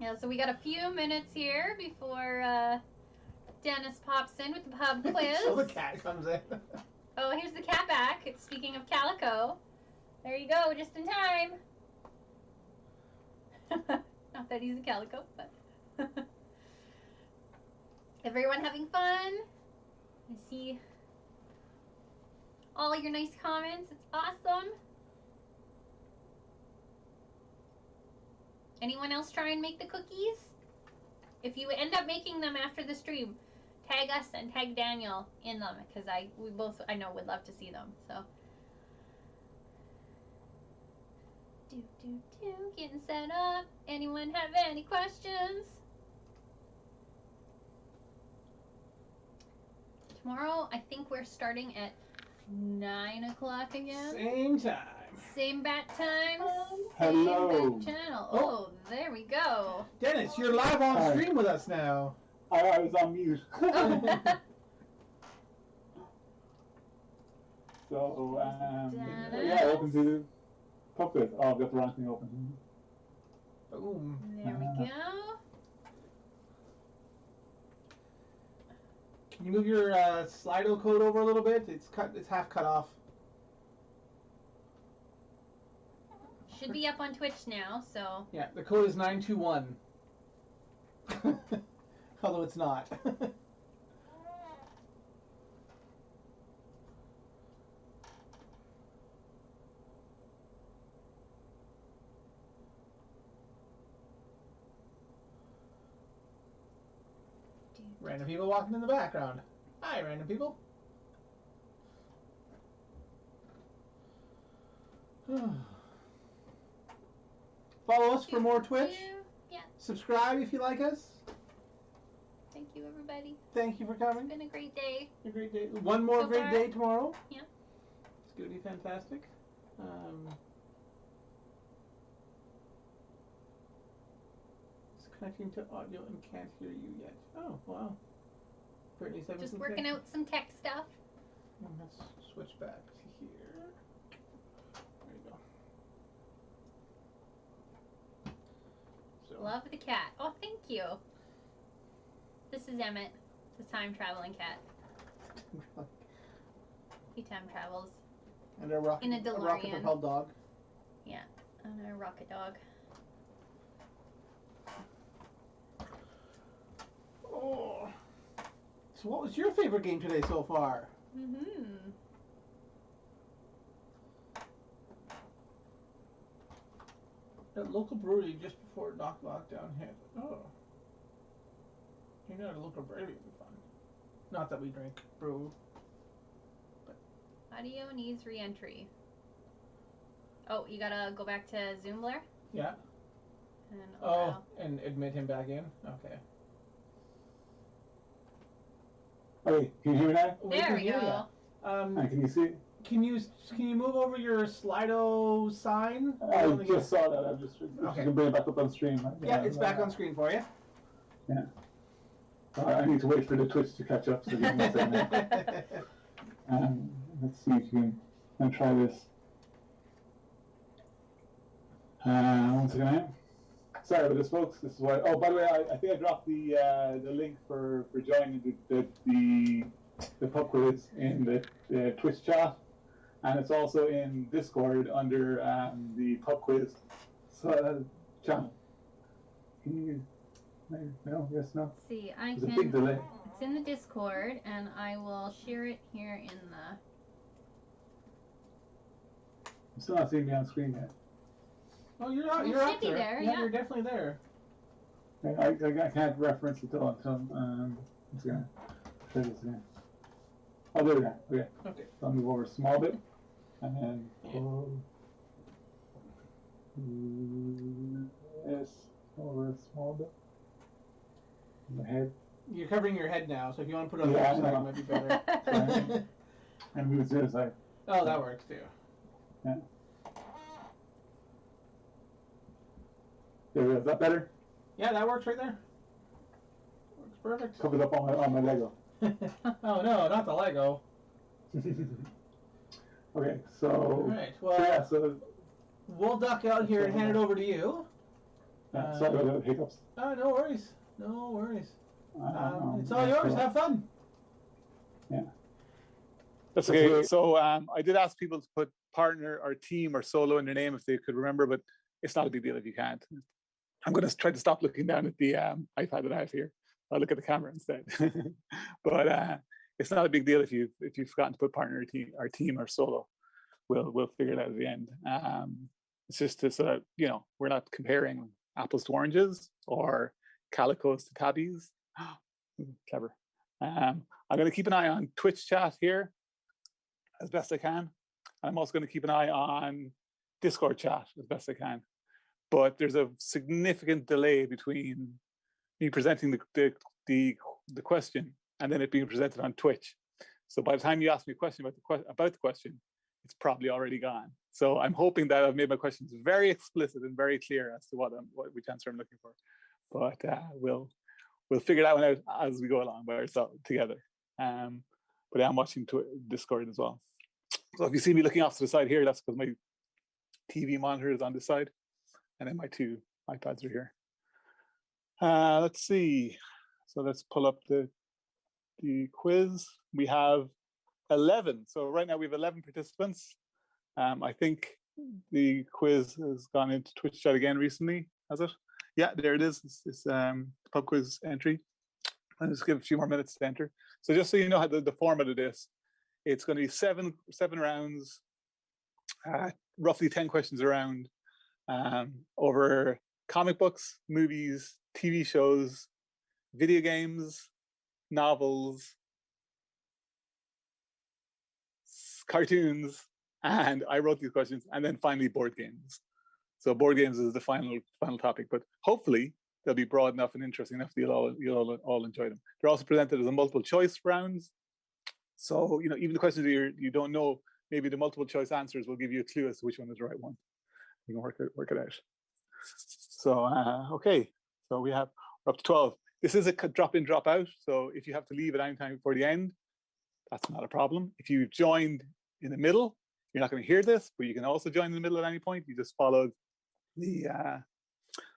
Yeah, so we got a few minutes here before Dennis pops in with the pub quiz. So the cat comes in. Oh, here's the cat back. It's speaking of calico. There you go, just in time. Not that he's a calico, but everyone having fun? I see all your nice comments. It's awesome. Anyone else try and make the cookies? If you end up making them after the stream, tag us and tag Daniel in them, because we both, I know, would love to see them. So getting set up. Anyone have any questions? Tomorrow, I think we're starting at 9 o'clock again. Same time. Same bat time. Hello. Same bat channel. Oh, there we go. Dennis, you're live on stream with us now. I was on mute. So, yeah, welcome to pub quiz. Oh, I've got the wrong thing open. Boom. There we go. Can you move your Slido code over a little bit? It's half cut off. Should be up on Twitch now, so. Yeah, the code is 921. Although it's not. Random people walking in the background. Hi, random people. Follow us for more Twitch. Yeah. Subscribe if you like us. Thank you, everybody. Thank you for coming. It's been a great day. A great day. One more great day tomorrow. Yeah. It's going to be fantastic. It's connecting to audio and can't hear you yet. Oh, wow. Brittany's having Just some working out some tech stuff. Let's switch back to here. There you go. So. Love the cat. Oh, thank you. This is Emmett, the time-traveling cat. He time travels. And a rocket, in a DeLorean. A rocket-propelled dog. Yeah, and a rocket dog. Oh. So what was your favorite game today so far? At local brewery just before lockdown hit. Oh. Hanging out at a local brewery would be fun. Not that we drink brew. But. Audio needs re-entry. Oh, you gotta go back to Zoom, Blair? Yeah. And allow. And admit him back in? Okay. Okay, can you hear me now? There we go. Can you see? Can you move over your Slido sign? I just saw that. I'm just okay. You can bring it back up on screen. Right? Yeah, it's back on screen for you. Yeah. I need to wait for the Twitch to catch up. So let's see if you can try this. Once again. Sorry about this, folks. This is why. Oh, by the way, I think I dropped the link for joining the pub quiz in the Twitch chat, and it's also in Discord under the pub quiz channel. Can you? No. Yes. No. Let's see. There's a big delay. It's in the Discord, and I will share it here in the. I'm still not seeing me on screen yet. Oh, you're up there. There. Yeah, you're definitely there. I can't reference it until once again. Try this again. Oh, there we go. Okay. So I'll move over a small bit, and then yes, over a small bit. My head. You're covering your head now, so if you want to put it on the other side, it might be better. And move it to the side. Oh, that works too. Yeah. There we go. Is that better? Yeah, that works right there. Works perfect. Covered up on my Lego. Oh no, not the Lego. Okay, so. All right. Well, so we'll duck out here and hand it over to you. Sorry about the hiccups. Oh, no worries. No worries. It's all Yeah, yours. so, Have fun. Yeah. That's okay. So I did ask people to put partner or team or solo in their name if they could remember, but it's not a big deal if you can't. I'm going to try to stop looking down at the iPad that I have here. I'll look at the camera instead. But it's not a big deal if you've forgotten to put partner or team or solo. We'll figure it out at the end. It's just to sort of, we're not comparing apples to oranges or calicos to tabbies. Clever. I'm going to keep an eye on Twitch chat here as best I can. I'm also going to keep an eye on Discord chat as best I can. But there's a significant delay between me presenting the question and then it being presented on Twitch. So by the time you ask me a question about the question, it's probably already gone. So I'm hoping that I've made my questions very explicit and very clear as to which answer I'm looking for. But we'll figure that one out as we go along by ourselves together. But I'm watching Discord as well. So if you see me looking off to the side here, that's because my TV monitor is on this side, and then my two iPads are here. Let's see. So let's pull up the quiz. We have 11. So right now we have 11 participants. I think the quiz has gone into Twitch chat again recently, has it? Yeah, there it is. It's pub quiz entry. I'll just give a few more minutes to enter. So just so you know how the format of this, it's going to be seven rounds, roughly 10 questions a round, over comic books, movies, TV shows, video games, novels, cartoons, and I wrote these questions, and then finally board games. So board games is the final topic, but hopefully they'll be broad enough and interesting enough that you'll all enjoy them. They're also presented as a multiple choice rounds. So, even the questions you don't know, maybe the multiple choice answers will give you a clue as to which one is the right one. You can work it out. So, okay. So we're up to 12. This is a drop in, drop out. So if you have to leave at any time before the end, that's not a problem. If you've joined in the middle, you're not going to hear this, but you can also join in the middle at any point. You just follow the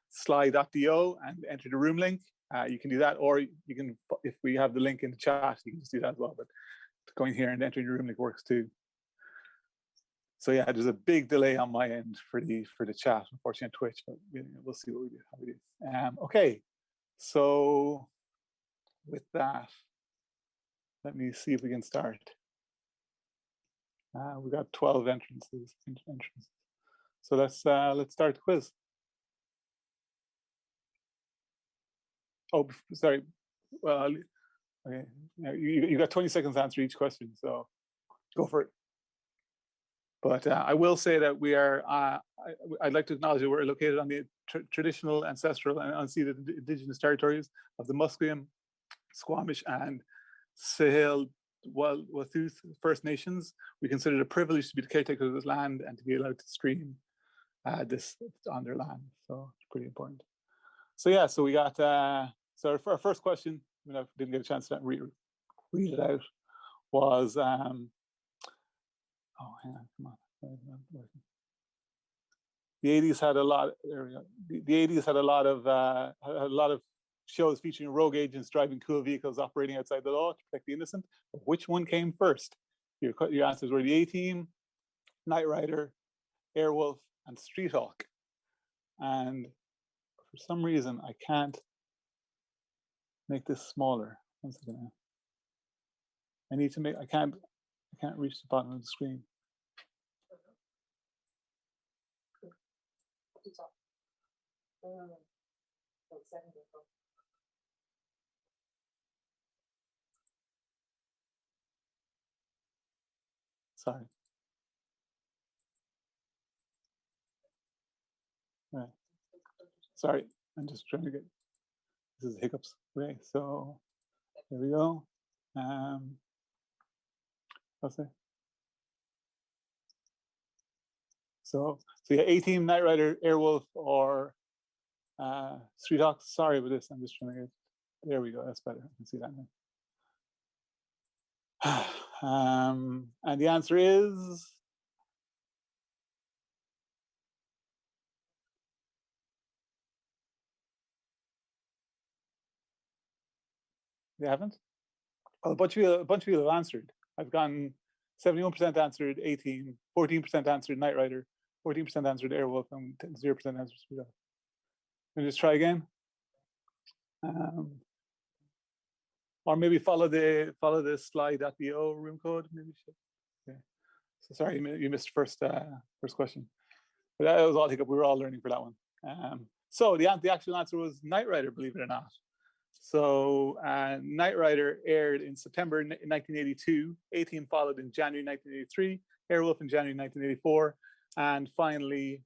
slide.do and enter the room link. You can do that, or you can, if we have the link in the chat, you can just do that as well. But going here and entering the room link works too. So yeah, there's a big delay on my end for the chat, unfortunately, on Twitch, but we'll see what we do, how we do. Okay, so with that, let me see if we can start. We've got 12 entrances. So let's start the quiz. Oh, sorry. Well, okay. You got 20 seconds to answer each question, so go for it. But I will say that we are, I'd like to acknowledge that we're located on the traditional, ancestral, and unceded indigenous territories of the Musqueam, Squamish, and Tsleil-Waututh First Nations. We consider it a privilege to be the caretaker of this land and to be allowed to stream this on their land. So it's pretty important. So yeah, so we got, so our first question, I didn't get a chance to read it out, was, oh, hang on, come on. The 80s had a lot. There we go. The 80s had a lot of shows featuring rogue agents driving cool vehicles operating outside the law to protect the innocent. But which one came first? Your answers were the A-Team, Knight Rider, Airwolf, and Street Hawk. And for some reason, I can't make this smaller. One second. I need to make. I can't reach the bottom of the screen. Sorry. Right. Sorry, I'm just trying to get. This is hiccups. Okay, so here we go. What's that? So yeah, A-Team, Knight Rider, Airwolf, or Street Hawk. Sorry about this. I'm just trying to get. There we go. That's better. I can see that now. And the answer is They haven't? Well, a bunch of you have answered. I've gotten 71% answered 18, 14% answered Knight Rider, 14% answered Airwolf, and 0% answered Speed Up. Can you just try again? Or maybe follow the slide.do room code. Maybe. Yeah. So sorry, you missed first question. But that was all hiccup. We were all learning for that one. So the actual answer was Knight Rider, believe it or not. So Knight Rider aired in September 1982. A-Team followed in January 1983. Airwolf in January 1984, and finally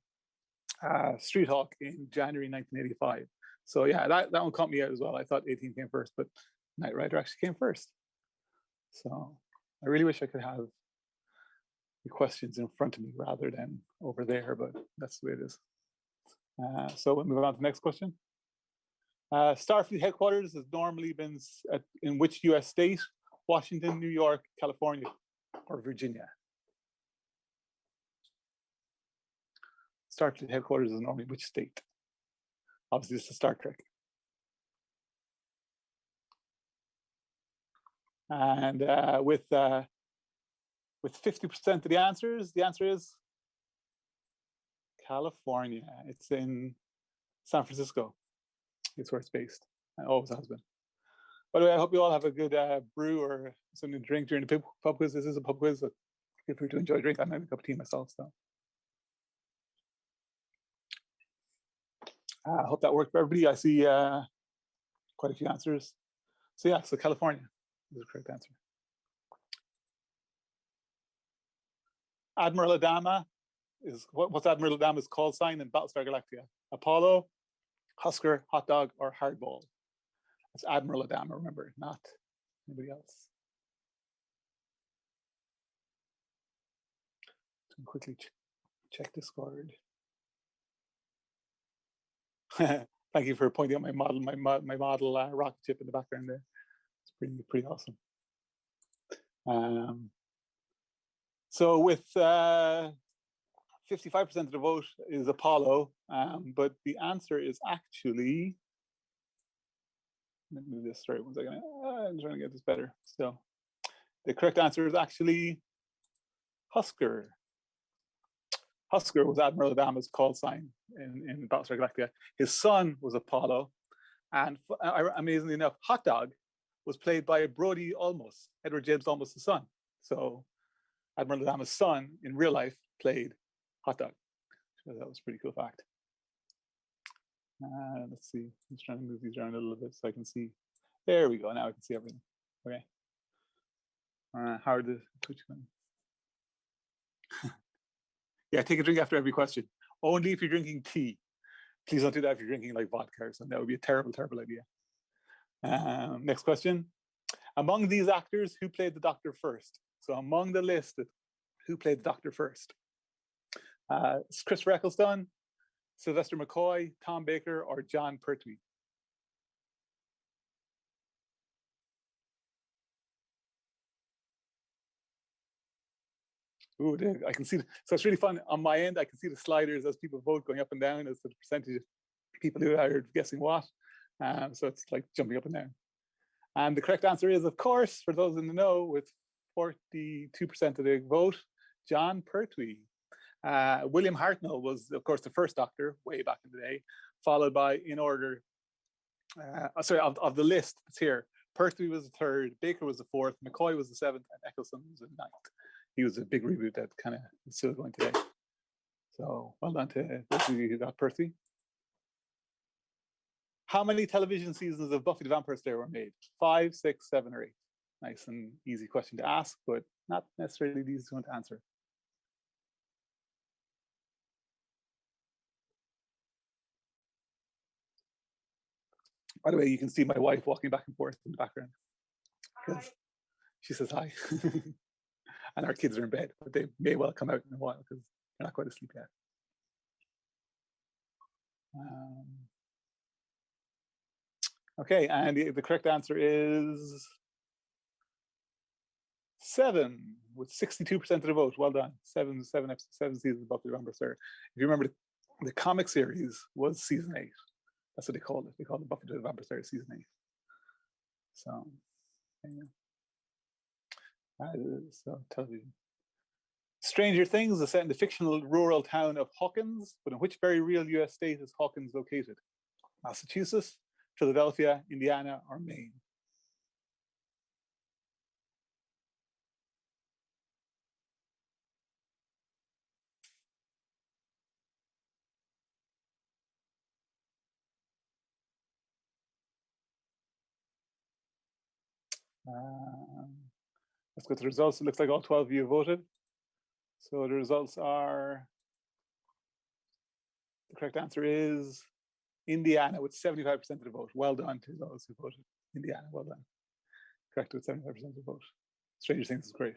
Street Hawk in January 1985. So yeah, that one caught me out as well. I thought A-Team came first, but Knight Rider actually came first. So I really wish I could have the questions in front of me rather than over there, but that's the way it is. So we'll move on to the next question. Starfleet headquarters has normally been in which US state? Washington, New York, California, or Virginia? Starfleet headquarters is normally which state? Obviously, this is Star Trek. And with 50% of the answers, the answer is California. It's in San Francisco. It's where it's based. It always has been. By the way, I hope you all have a good brew or something to drink during the pub quiz. This is a pub quiz. So feel free to enjoy a drink. I'm having a cup of tea myself. So I hope that worked for everybody. I see quite a few answers. So yeah, so California is the correct answer. Admiral Adama is what's Admiral Adama's call sign in Battlestar Galactica? Apollo, Husker, Hot Dog, or Hardball? It's Admiral Adama, remember, not anybody else. Quickly check Discord. Thank you for pointing out my model rocket ship in the background there. It's pretty awesome. So with 55% of the vote is Apollo, but the answer is actually, let me move this, sorry, one second. I'm trying to get this better. So the correct answer is actually Husker. Husker was Admiral Adama's call sign in Battlestar Galactica. His son was Apollo, and amazingly enough, Hot Dog was played by Brody Olmos, Edward James Olmos' son. So Admiral Adama's son in real life played Hot Dog. So that was a pretty cool fact. Let's see, I'm just trying to move these around a little bit so I can see. There we go, now I can see everything. Okay. How are the Twitch going? Yeah, take a drink after every question. Only if you're drinking tea. Please don't do that if you're drinking like vodka or something. That would be a terrible, terrible idea. Next question. Among these actors, who played the Doctor first? So among the list, who played the Doctor first? Christopher Eccleston, Sylvester McCoy, Tom Baker, or John Pertwee? Ooh, I can see, so it's really fun. On my end, I can see the sliders as people vote going up and down as the percentage of people who are guessing what. So it's like jumping up and down. And the correct answer is, of course, for those in the know, with 42% of the vote, John Pertwee. William Hartnell was, of course, the first Doctor way back in the day, followed by, in order, of the list that's here, Pertwee was the third, Baker was the fourth, McCoy was the seventh, and Eccleston was the ninth. He was a big reboot that kind of is still going today. So well done to those of you who got Pertwee. How many television seasons of Buffy the Vampire Slayer were made? 5, 6, 7, or 8? Nice and easy question to ask, but not necessarily the easiest one to answer. By the way, you can see my wife walking back and forth in the background because she says hi. And our kids are in bed, but they may well come out in a while because they're not quite asleep yet. Okay, and the correct answer is 7, with 62% of the vote. Well done. 7 seasons of Buffy the Vampire Slayer. If you remember, the comic series was season 8. That's what they called it. They called it Buffy the Vampire Slayer season 8. So, yeah. So television. Stranger Things is set in the fictional rural town of Hawkins, but in which very real US state is Hawkins located? Massachusetts, Philadelphia, Indiana, or Maine? Let's go to the results. It looks like all 12 of you voted. So the results are, the correct answer is Indiana with 75% of the vote. Well done to those who voted Indiana. Well done. Correct with 75% of the vote. Stranger Things is great.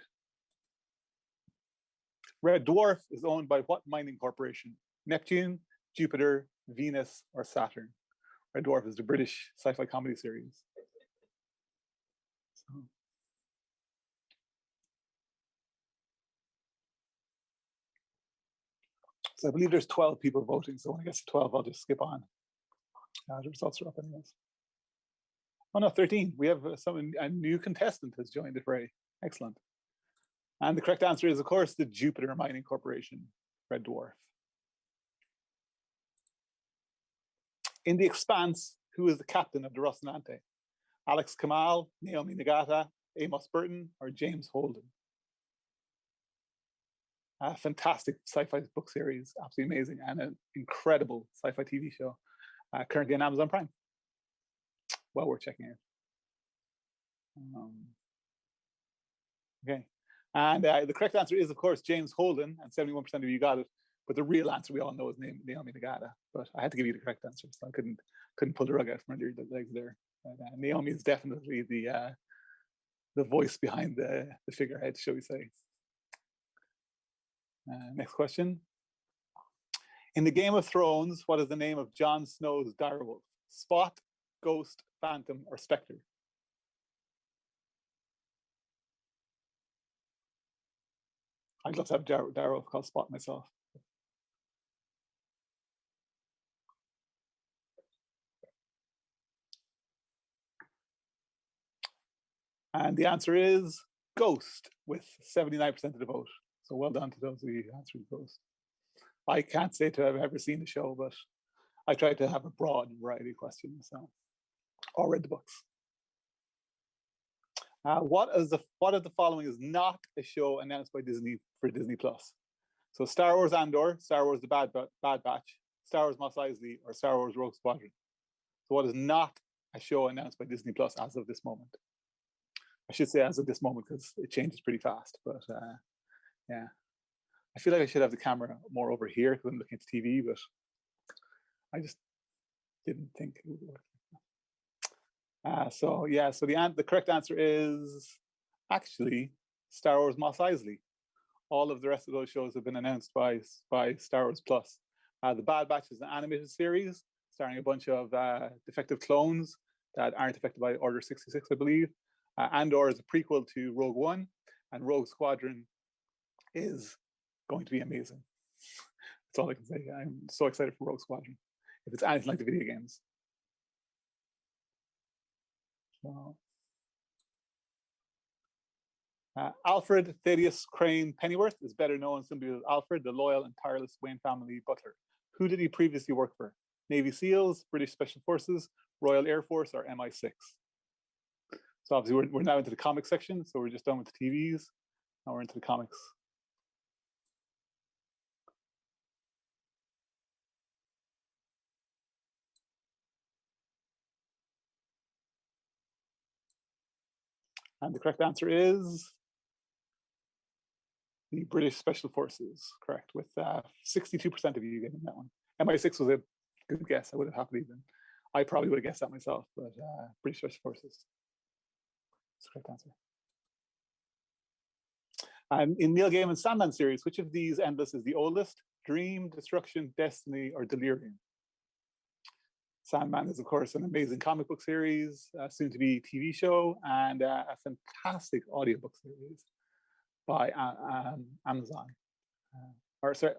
Red Dwarf is owned by what mining corporation? Neptune, Jupiter, Venus, or Saturn? Red Dwarf is the British sci-fi comedy series. So I believe there's 12 people voting. So when I get to 12, I'll just skip on. The results are up anyways. Oh no, 13. We have a new contestant has joined the fray. Excellent. And the correct answer is, of course, the Jupiter Mining Corporation, Red Dwarf. In The Expanse, who is the captain of the Rocinante? Alex Kamal, Naomi Nagata, Amos Burton, or James Holden? A fantastic sci-fi book series, absolutely amazing, and an incredible sci-fi TV show, currently on Amazon Prime. Well worth checking out. Okay, and the correct answer is, of course, James Holden, and 71% of you got it. But the real answer we all know is Naomi Nagata. But I had to give you the correct answer, so I couldn't pull the rug out from under your legs there. But, Naomi is definitely the voice behind the figurehead, shall we say. Next question. In the Game of Thrones, what is the name of Jon Snow's direwolf? Spot, Ghost, Phantom, or Spectre? I'd love to have a direwolf called Spot myself. And the answer is Ghost with 79% of the vote. So well done to those of you who answered Ghost. I can't say to have ever seen the show, but I tried to have a broad variety of questions, so, or read the books. What of the following is not a show announced by Disney for Disney Plus? So Star Wars Andor, Star Wars The Bad Batch, Star Wars Mos Eisley, or Star Wars Rogue Squadron? So what is not a show announced by Disney Plus as of this moment? I should say as of this moment because it changes pretty fast, but yeah. I feel like I should have the camera more over here because I'm looking at the TV, but I just didn't think it would work. So the correct answer is actually Star Wars Mos Eisley. All of the rest of those shows have been announced by Star Wars Plus. The Bad Batch is an animated series starring a bunch of defective clones that aren't affected by Order 66, I believe. Andor is a prequel to Rogue One, and Rogue Squadron is going to be amazing. That's all I can say. I'm so excited for Rogue Squadron, if it's anything like the video games. So, Alfred Thaddeus Crane Pennyworth is better known simply as Alfred, the loyal and tireless Wayne family butler. Who did he previously work for? Navy SEALs, British Special Forces, Royal Air Force, or MI6? So obviously we're now into the comic section, so we're just done with the TVs. Now we're into the comics. And the correct answer is the British Special Forces, correct, with 62% of you getting that one. MI6 was a good guess. I would have happily been. I probably would have guessed that myself, but British Special Forces. That's the correct answer. And in Neil Gaiman's Sandman series, which of these endless is the oldest? Dream, Destruction, Destiny, or Delirium? Sandman is, of course, an amazing comic book series, soon to be TV show, and a fantastic audiobook series by Amazon,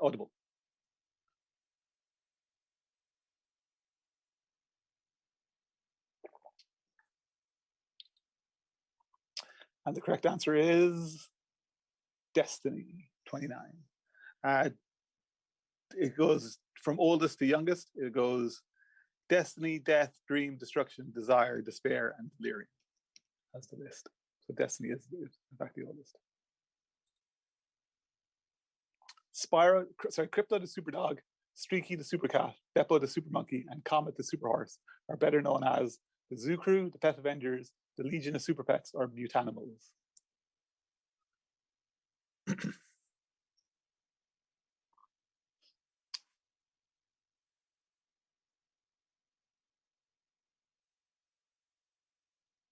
Audible. And the correct answer is Destiny 29. It goes from oldest to youngest. It goes Destiny, Death, Dream, Destruction, Desire, Despair, and Delirium. That's the list. So Destiny is in fact the oldest. Crypto the super dog, Streaky the super cat, Beppo the super monkey, and Comet the super horse are better known as the Zoo Crew, the Pet Avengers, the Legion of Super Pets, or Mutanimals.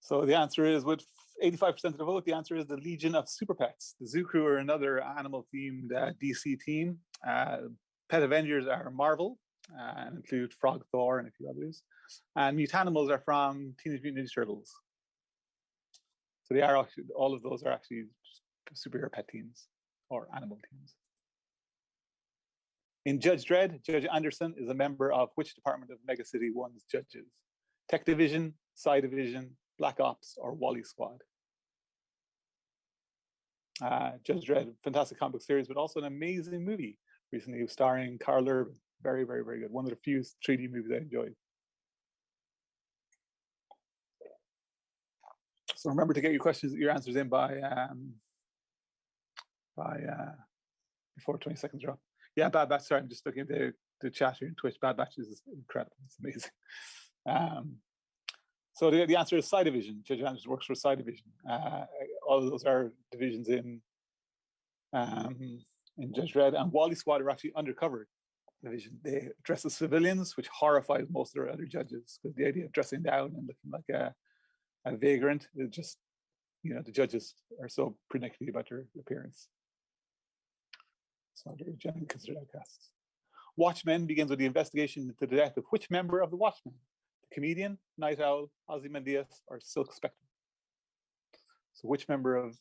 So the answer is, with 85% of the vote, the answer is the Legion of Super Pets. The Zoo Crew are another animal-themed DC team. Pet Avengers are Marvel and include Frog, Thor, and a few others. And Mutanimals are from Teenage Mutant Ninja Turtles. So they are actually, all of those are actually superhero pet teams or animal teams. In Judge Dredd, Judge Anderson is a member of which department of Mega City 1's judges? Tech Division, Psi Division, Black Ops, or Wally Squad? Judge Dredd, fantastic comic book series, but also an amazing movie recently starring Carl Urban. Very, very, very good. One of the few 3D movies I enjoyed. So remember to get your answers in by before 20 seconds are up. Yeah, Bad Batch. Sorry, I'm just looking at the chat here in Twitch. Bad Batch is incredible. It's amazing. So the answer is Psi Division. Judge Anderson works for Psi Division. All of those are divisions in Judge Dredd, and Wally Squad are actually undercover division. They dress as civilians, which horrifies most of their other judges, because the idea of dressing down and looking like a vagrant is just, the judges are so pernickety about their appearance. So they're generally considered outcasts. Watchmen begins with the investigation into the death of which member of the Watchmen? The comedian, Night Owl, Ozymandias, or Silk Spectre? So which member of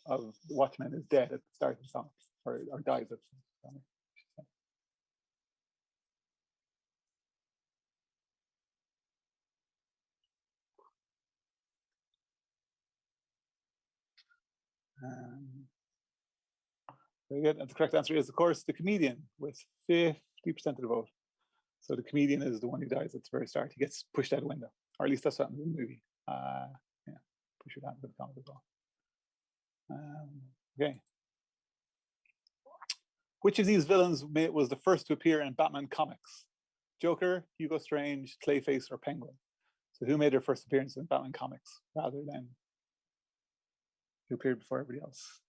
the Watchmen is dead at the start of the song, or dies at the song? Very good. And the correct answer is, of course, the comedian, with 50% of the vote. So the comedian is the one who dies at the very start. He gets pushed out a window, or at least that's what happens in the movie. Yeah, push it out into the comic as well. Okay. Which of these villains was the first to appear in Batman comics? Joker, Hugo Strange, Clayface, or Penguin? So who made their first appearance in Batman comics rather than who appeared before everybody else?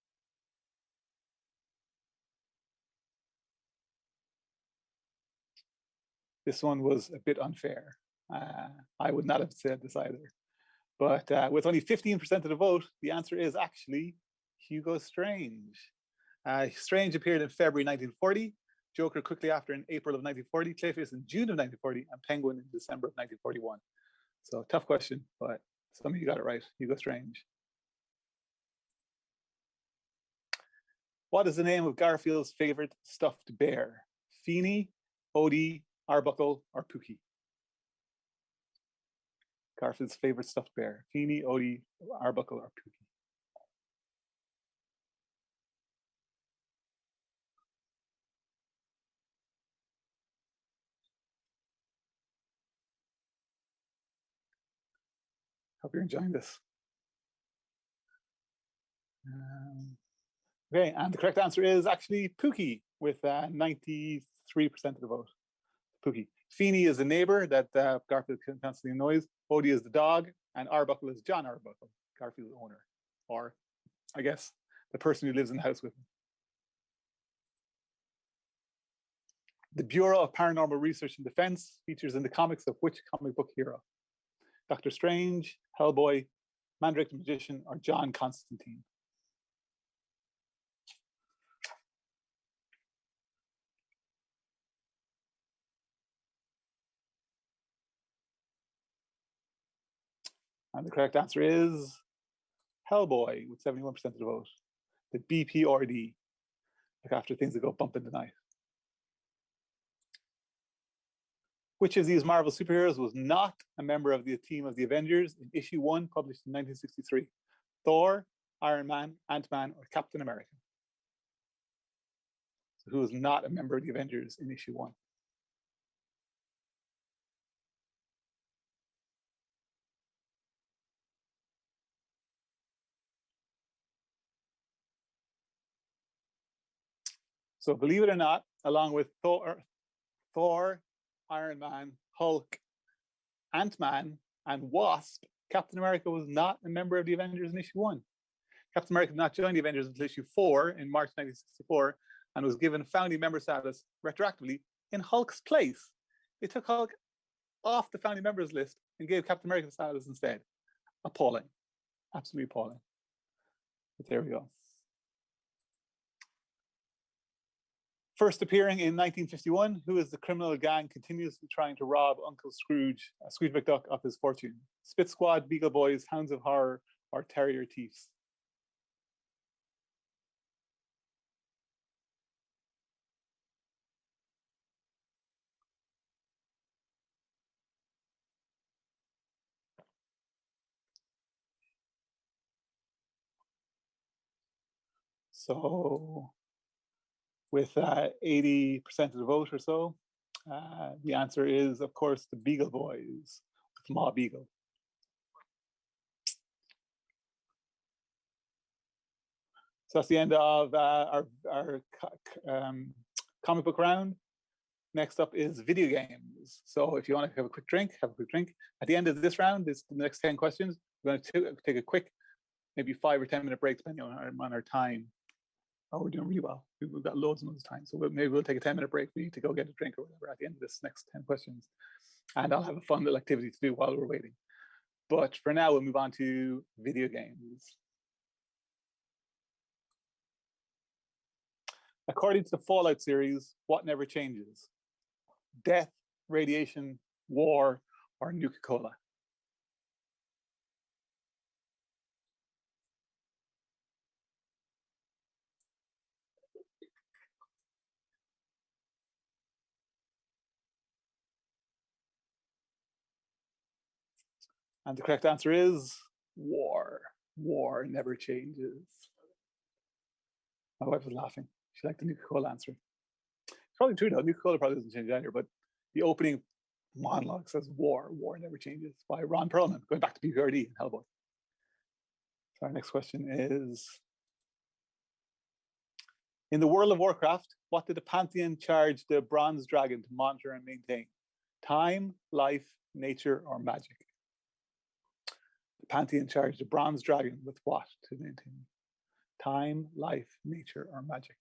This one was a bit unfair. I would not have said this either. But with only 15% of the vote, the answer is actually Hugo Strange. Strange appeared in February 1940, Joker quickly after in April of 1940, Clayface in June of 1940, and Penguin in December of 1941. So tough question, but some of you got it right. Hugo Strange. What is the name of Garfield's favorite stuffed bear? Feeny, Odie, Arbuckle, or Pookie? Garfield's favorite stuffed bear. Feeny, Odie, Arbuckle, or Pookie? Hope you're enjoying this. Okay, and the correct answer is actually Pookie, with 93% of the vote. Pookie. Feeny is the neighbor that Garfield constantly annoys. Odie is the dog, and Arbuckle is John Arbuckle, Garfield's owner, or I guess the person who lives in the house with him. The Bureau of Paranormal Research and Defense features in the comics of which comic book hero? Doctor Strange, Hellboy, Mandrake the Magician, or John Constantine? And the correct answer is Hellboy, with 71% of the vote. The BPRD, like after things that go bump in the night. Which of these Marvel superheroes was not a member of the team of the Avengers in issue 1, published in 1963? Thor, Iron Man, Ant-Man, or Captain America? So who is not a member of the Avengers in issue 1? So believe it or not, along with Thor, Iron Man, Hulk, Ant-Man, and Wasp, Captain America was not a member of the Avengers in issue 1. Captain America did not join the Avengers until issue 4 in March 1964 and was given founding member status retroactively in Hulk's place. They took Hulk off the founding members list and gave Captain America status instead. Appalling. Absolutely appalling. But there we go. First appearing in 1951, who is the criminal gang continuously trying to rob Uncle Scrooge, Scrooge McDuck, of his fortune? Spit Squad, Beagle Boys, Hounds of Horror, or Terrier Thieves? So with 80% of the vote or so, the answer is, of course, the Beagle Boys with Ma Beagle. So that's the end of our comic book round. Next up is video games. So if you want to have a quick drink, have a quick drink. At the end of this round, is the next 10 questions. We're going to take a quick, maybe 5 or 10 minute break, depending on our time. Oh, we're doing really well. We've got loads of time. So maybe we'll take a 10-minute break. We need to go get a drink or whatever at the end of this next 10 questions. And I'll have a fun little activity to do while we're waiting. But for now, we'll move on to video games. According to the Fallout series, what never changes? Death, radiation, war, or Nuka-Cola? And the correct answer is war. War never changes. My wife was laughing. She liked the Nuka-Cola answer. It's probably true though. Nuka-Cola probably doesn't change either, but the opening monologue says war never changes, by Ron Perlman, going back to PPRD and Hellboy. So our next question is, in the World of Warcraft, what did the Pantheon charge the Bronze Dragon to monitor and maintain? Time, life, nature, or magic? The Pantheon charged the Bronze Dragon with what to maintain? Time, life, nature, or magic?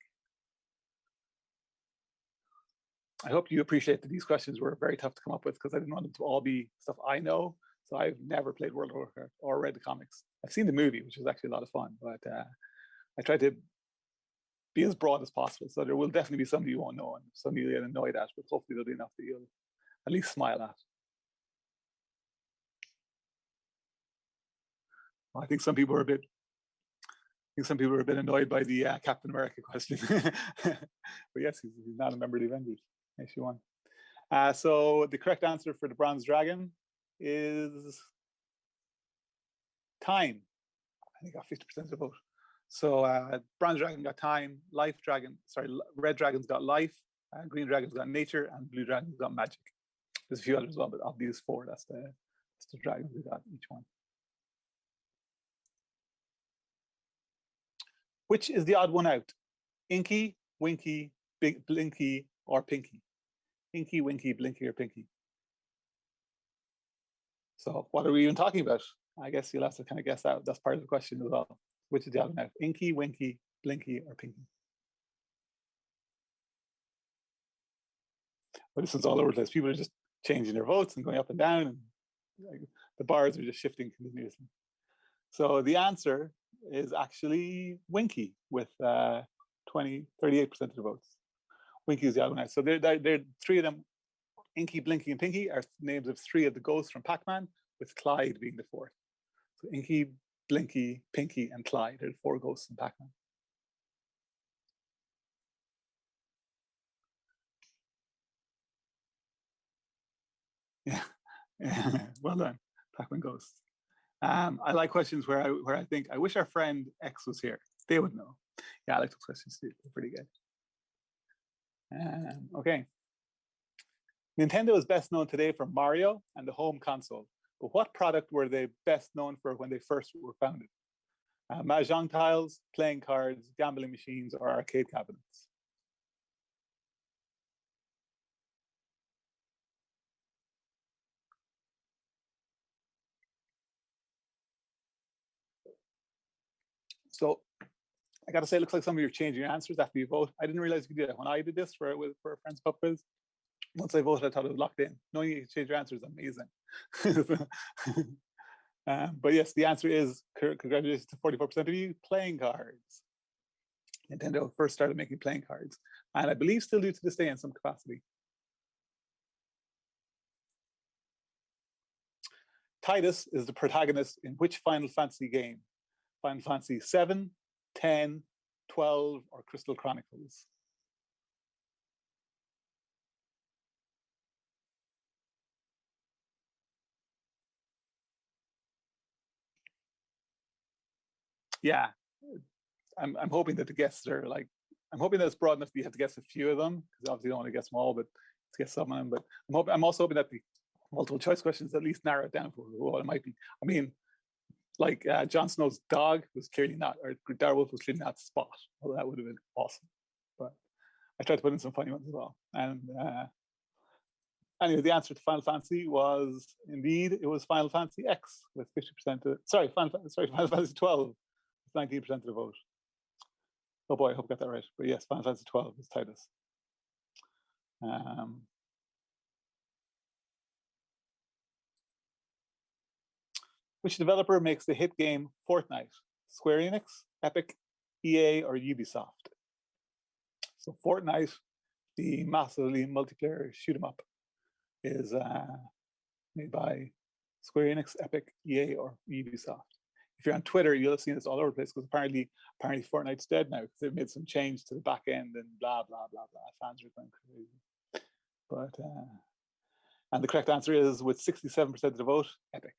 I hope you appreciate that these questions were very tough to come up with because I didn't want them to all be stuff I know. So I've never played World of Warcraft or read the comics. I've seen the movie, which was actually a lot of fun, but I tried to be as broad as possible. So there will definitely be some you won't know and some you'll get annoyed at, but hopefully there'll be enough that you'll at least smile at. I think some people were a bit annoyed by the Captain America question. But yes, he's not a member of the Avengers. Issue 1. So the correct answer for the Bronze Dragon is time. I think got 50% of the vote. So Bronze Dragon got time, Red Dragon's got life, Green Dragon's got nature, and Blue Dragon's got magic. There's a few others as well, but of these 4, that's the dragons we got each one. Which is the odd one out? Inky, Winky, Blinky, or Pinky? Inky, Winky, Blinky, or Pinky? So what are we even talking about? I guess you'll have to kind of guess out. That's part of the question as well. Which is the odd one out? Inky, Winky, Blinky, or Pinky? But this is all over the place. People are just changing their votes and going up and down, and the bars are just shifting continuously. So the answer is actually Winky with 38% of the votes. Winky is the odd one out. So they're 3 of them. Inky, Blinky, and Pinky are names of 3 of the ghosts from Pac-Man, with Clyde being the 4th. So Inky, Blinky, Pinky, and Clyde are the 4 ghosts in Pac-Man. Yeah, well done, Pac-Man ghosts. I like questions where I think I wish our friend X was here. They would know. Yeah, I like those questions too. They're pretty good. Okay. Nintendo is best known today for Mario and the home console. But what product were they best known for when they first were founded? Mahjong tiles, playing cards, gambling machines, or arcade cabinets? So I got to say, it looks like some of you are changing your answers after you vote. I didn't realize you could do that. When I did this for a friend's pub quiz, once I voted, I thought it was locked in. Knowing you can change your answers is amazing. But yes, the answer is, congratulations to 44% of you, playing cards. Nintendo first started making playing cards, and I believe still do to this day in some capacity. Titus is the protagonist in which Final Fantasy game? Final Fantasy 7, 10, 12, or Crystal Chronicles? Yeah, I'm hoping that the guests are like, I'm hoping that it's broad enough that you have to guess a few of them, because obviously you don't want to guess them all, but to guess some of them. But I'm also hoping that the multiple choice questions at least narrow it down for what it might be. I mean, like Jon Snow's dog was clearly not, or Direwolf was clearly not Spot, although that would have been awesome. But I tried to put in some funny ones as well. And anyway, the answer to Final Fantasy was indeed, it was Final Fantasy X with 50% of, Final Fantasy 12 with 19% of the vote. Oh boy, I hope I got that right. But yes, Final Fantasy 12 is Titus. Which developer makes the hit game Fortnite? Square Enix, Epic, EA, or Ubisoft? So Fortnite, the massively multiplayer shoot 'em up, is made by Square Enix, Epic, EA, or Ubisoft. If you're on Twitter, you'll have seen this all over the place, because apparently Fortnite's dead now because they've made some change to the back end and blah blah blah blah. Fans are going crazy. But and the correct answer is, with 67% of the vote, Epic.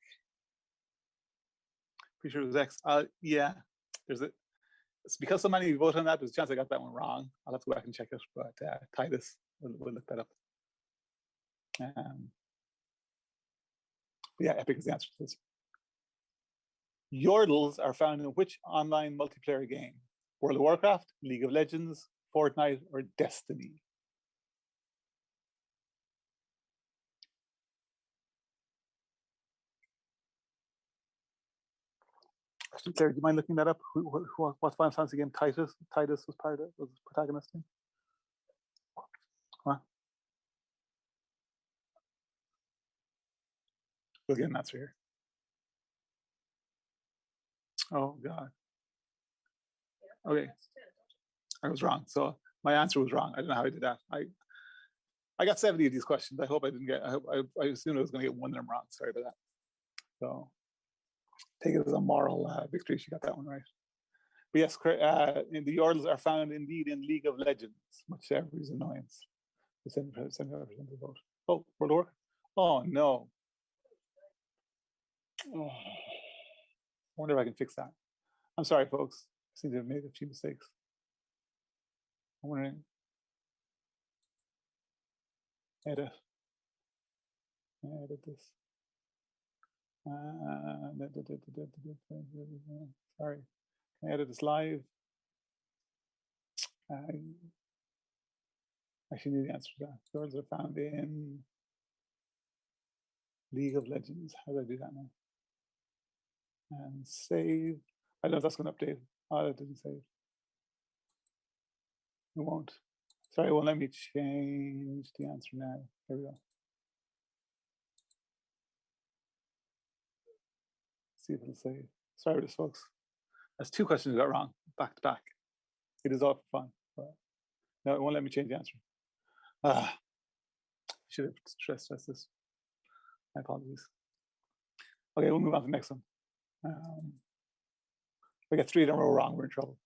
Pretty sure it was X. Yeah, it's because so many of you voted on that, there's a chance I got that one wrong. I'll have to go back and check it, but Titus, we'll look that up. But yeah, Epic is the answer to this. Yordles are found in which online multiplayer game? World of Warcraft, League of Legends, Fortnite, or Destiny? Actually, Claire, do you mind looking that up? What Final Fantasy game Titus was part of, was the protagonist in? Huh? We'll get an answer here. Oh God. Okay, I was wrong. So my answer was wrong. I don't know how I did that. I got 70 of these questions. I hope I didn't get. I assumed I was going to get one of them wrong. Sorry about that. So take it as a moral victory. She got that one right. But yes, the Yordles are found indeed in League of Legends, much to everybody's annoyance. 75% of the vote. Oh, World of Warcraft. Oh no. Oh. I wonder if I can fix that. I'm sorry, folks. I seem to have made a few mistakes. I'm wondering. Edit this. Sorry, can I edit this live? I actually need the answer to that. Yours are found in League of Legends. How do I do that now? And save. I don't know if that's going to update. Oh, that didn't save. It won't. Sorry, it won't let me change the answer now. Here we go. See if it'll save. Sorry about this, folks. That's two questions I got wrong, back to back. It is all for fun. But no, it won't let me change the answer. I should have stressed this. My apologies. Okay, we'll move on to the next one. We got 3 of them wrong, we're in trouble.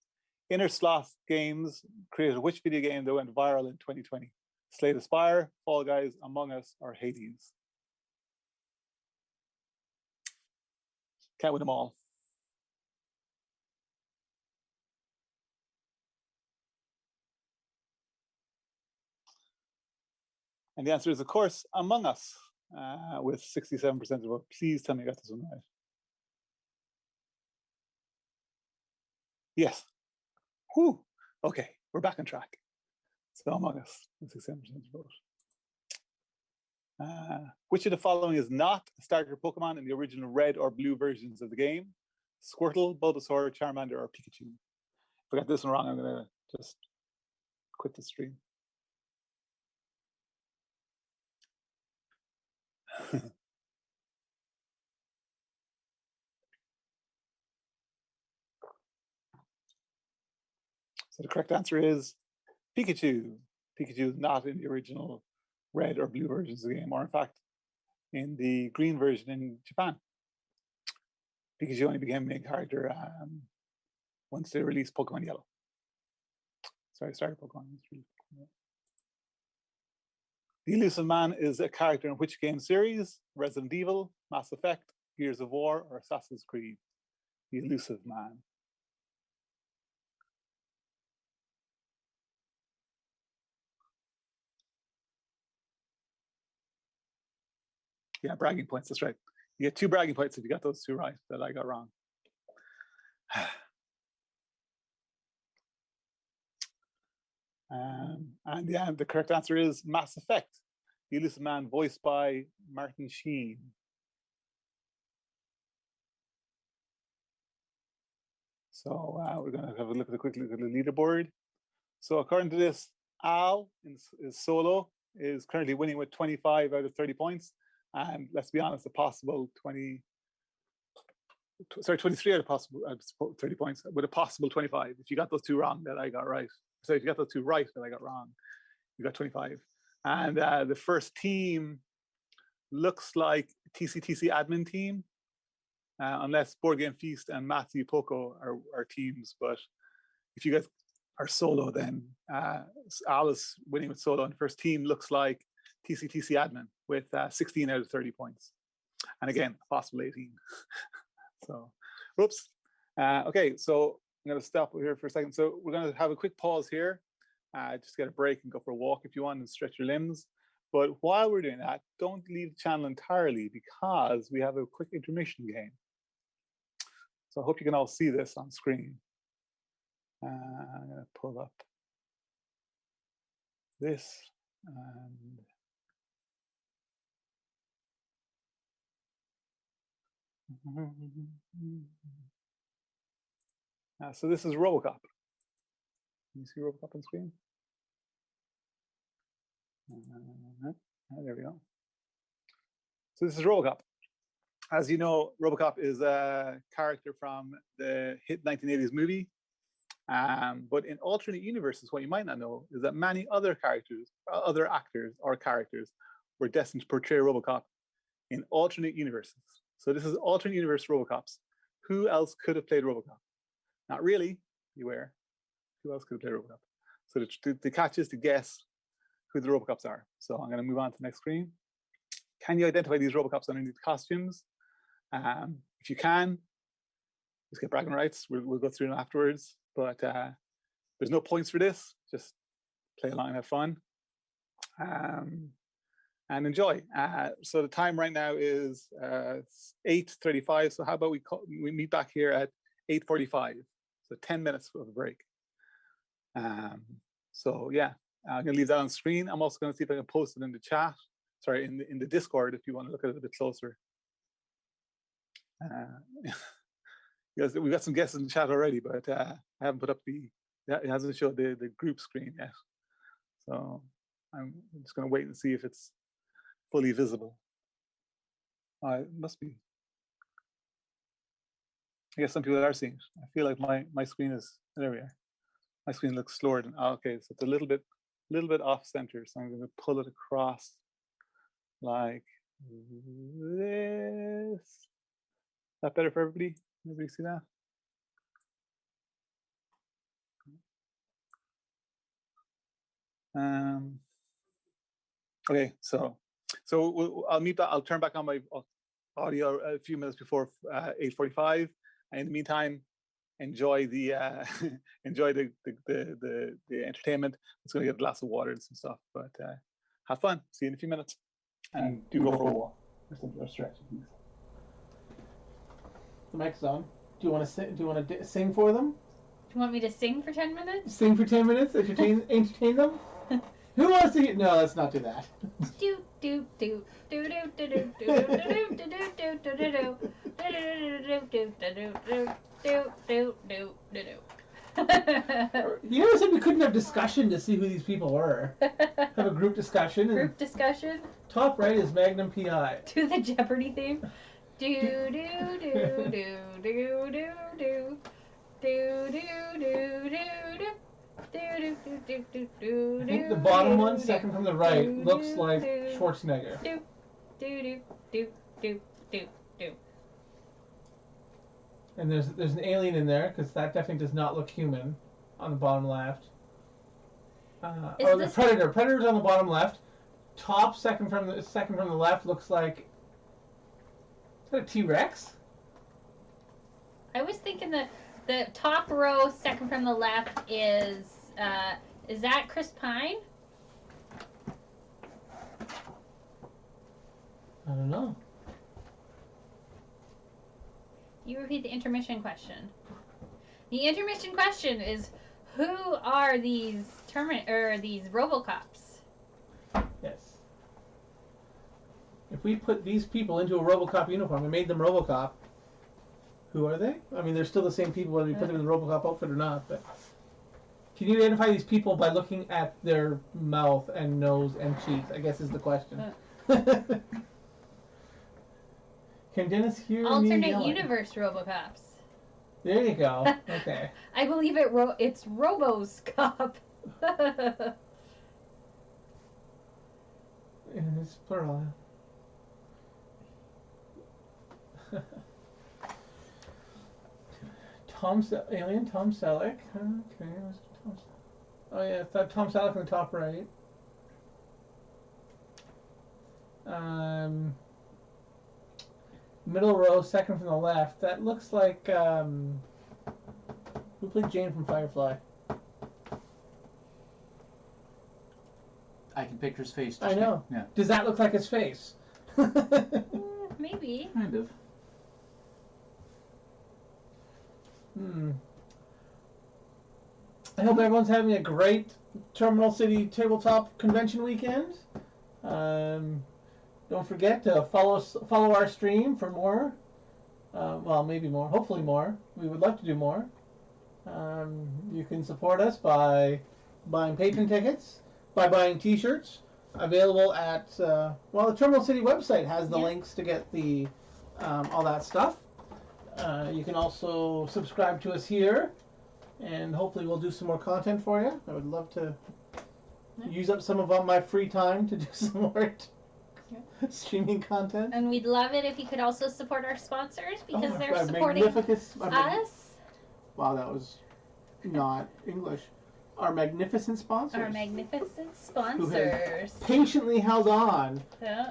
Inner Sloth Games created which video game that went viral in 2020? Slay the Spire, Fall Guys, Among Us, or Hades? Can't win them all. And the answer is, of course, Among Us, with 67% of the vote. Please tell me I got this one right. Yes. Whew. Okay, we're back on track. So Among Us, with 67% of the vote. Which of the following is not a starter Pokemon in the original red or blue versions of the game? Squirtle, Bulbasaur, Charmander, or Pikachu? If I got this one wrong, I'm going to just quit the stream. So the correct answer is Pikachu. Pikachu is not in the original red or blue versions of the game, or in fact, in the green version in Japan. Pikachu only became a main character once they released Pokemon Yellow. Sorry, Pokemon. The Elusive Man is a character in which game series? Resident Evil, Mass Effect, Gears of War, or Assassin's Creed? The Elusive Man. Yeah, bragging points, that's right. You get 2 bragging points if you got those 2 right that I got wrong. And yeah, the correct answer is Mass Effect. The Elusive Man, voiced by Martin Sheen. So we're going to have a quick look at the leaderboard. So according to this, Al is solo, is currently winning with 25 out of 30 points. And let's be honest, a possible 23 out of possible 30 points with a possible 25. If you got those 2 wrong that I got right. So if you got those 2 right that I got wrong, you got 25. And the first team looks like TCTC admin team, unless Board Game Feast and Matthew Poco are teams. But if you guys are solo, then Al is winning with solo, and the first team looks like TCTC admin with 16 out of 30 points. And again, a possible 18. So, whoops. Okay, so I'm going to stop here for a second. So we're going to have a quick pause here, just get a break and go for a walk if you want and stretch your limbs. But while we're doing that, don't leave the channel entirely because we have a quick intermission game. So I hope you can all see this on screen. I'm going to pull up this and so this is RoboCop. Can you see RoboCop on screen? There we go. So this is RoboCop. As you know, RoboCop is a character from the hit 1980s movie. But in alternate universes, what you might not know is that many other characters, other actors or characters were destined to portray RoboCop in alternate universes. So this is alternate universe RoboCops. Who else could have played RoboCop? Not really, beware. Who else could have played RoboCop? So the catch is to guess who the RoboCops are. So I'm going to move on to the next screen. Can you identify these RoboCops underneath the costumes? If you can, just get bragging rights. We'll go through them afterwards. But there's no points for this. Just play along and have fun. And enjoy. So the time right now is 8:35. So how about we meet back here at 8:45? So 10 minutes of a break. So yeah, I'm gonna leave that on screen. I'm also gonna see if I can post it in the chat. Sorry, in the Discord if you want to look at it a bit closer. Yes, we got some guests in the chat already, but I haven't put up it hasn't showed the group screen yet. So I'm just gonna wait and see if it's fully visible. It must be. I guess some people are seeing it. I feel like my screen is, there we are. My screen looks slower than, okay, so it's a little bit off center. So I'm going to pull it across like this. Is that better for everybody? Everybody see that? Okay, so I'll turn back on my, audio a few minutes before 8:45. And in the meantime, enjoy the enjoy the entertainment. It's going to get a glass of water and some stuff, but have fun. See you in a few minutes, and do go for a walk or something, or stretch. The mic's on. Do you want to sing? Do you want to sing for them? Do you want me to sing for 10 minutes? Sing for 10 minutes? Entertain them? Who wants to hear? No, let's not do that. Do do do do do do do do do do do do do do. You never said we couldn't have discussion to see who these people were. Have a group discussion. Group discussion. Top right is Magnum PI. To the Jeopardy theme. Do do do do do do do do do do do. I think the bottom one, second from the right, looks like Schwarzenegger. Do do do do do do. And there's an alien in there because that definitely does not look human. On the bottom left. Or the Predator. Predator's on the bottom left. Top second from the left looks like. Is that a T-Rex? I was thinking that the top row, second from the left, is that Chris Pine? I don't know. You repeat the intermission question. The intermission question is, who are these these RoboCops? Yes. If we put these people into a RoboCop uniform and made them RoboCop, who are they? I mean, they're still the same people whether we put them in the RoboCop outfit or not, but can you identify these people by looking at their mouth and nose and cheeks, I guess is the question. Can Dennis hear me Alternate yelling? universe RoboCops. There you go. Okay. I believe it's Roboscop. And it's plural. Alien Tom Selleck. Okay. Oh yeah, it's that Tom Selleck in the top right. Middle row, second from the left. That looks like who played Jane from Firefly? I can picture his face. I know. Yeah. Does that look like his face? Maybe. Kind of. I hope everyone's having a great Terminal City Tabletop Convention weekend. Don't forget to follow our stream for more. Well, maybe more. Hopefully more. We would love to do more. You can support us by buying patron tickets, by buying T-shirts. Available at the Terminal City website has the links to get the all that stuff. You can also subscribe to us here, and hopefully we'll do some more content for you. I would love to use up some of my free time to do some more streaming content. And we'd love it if you could also support our sponsors because they're supporting us. Wow, that was not English. Our magnificent sponsors. Our magnificent sponsors. Who have patiently held on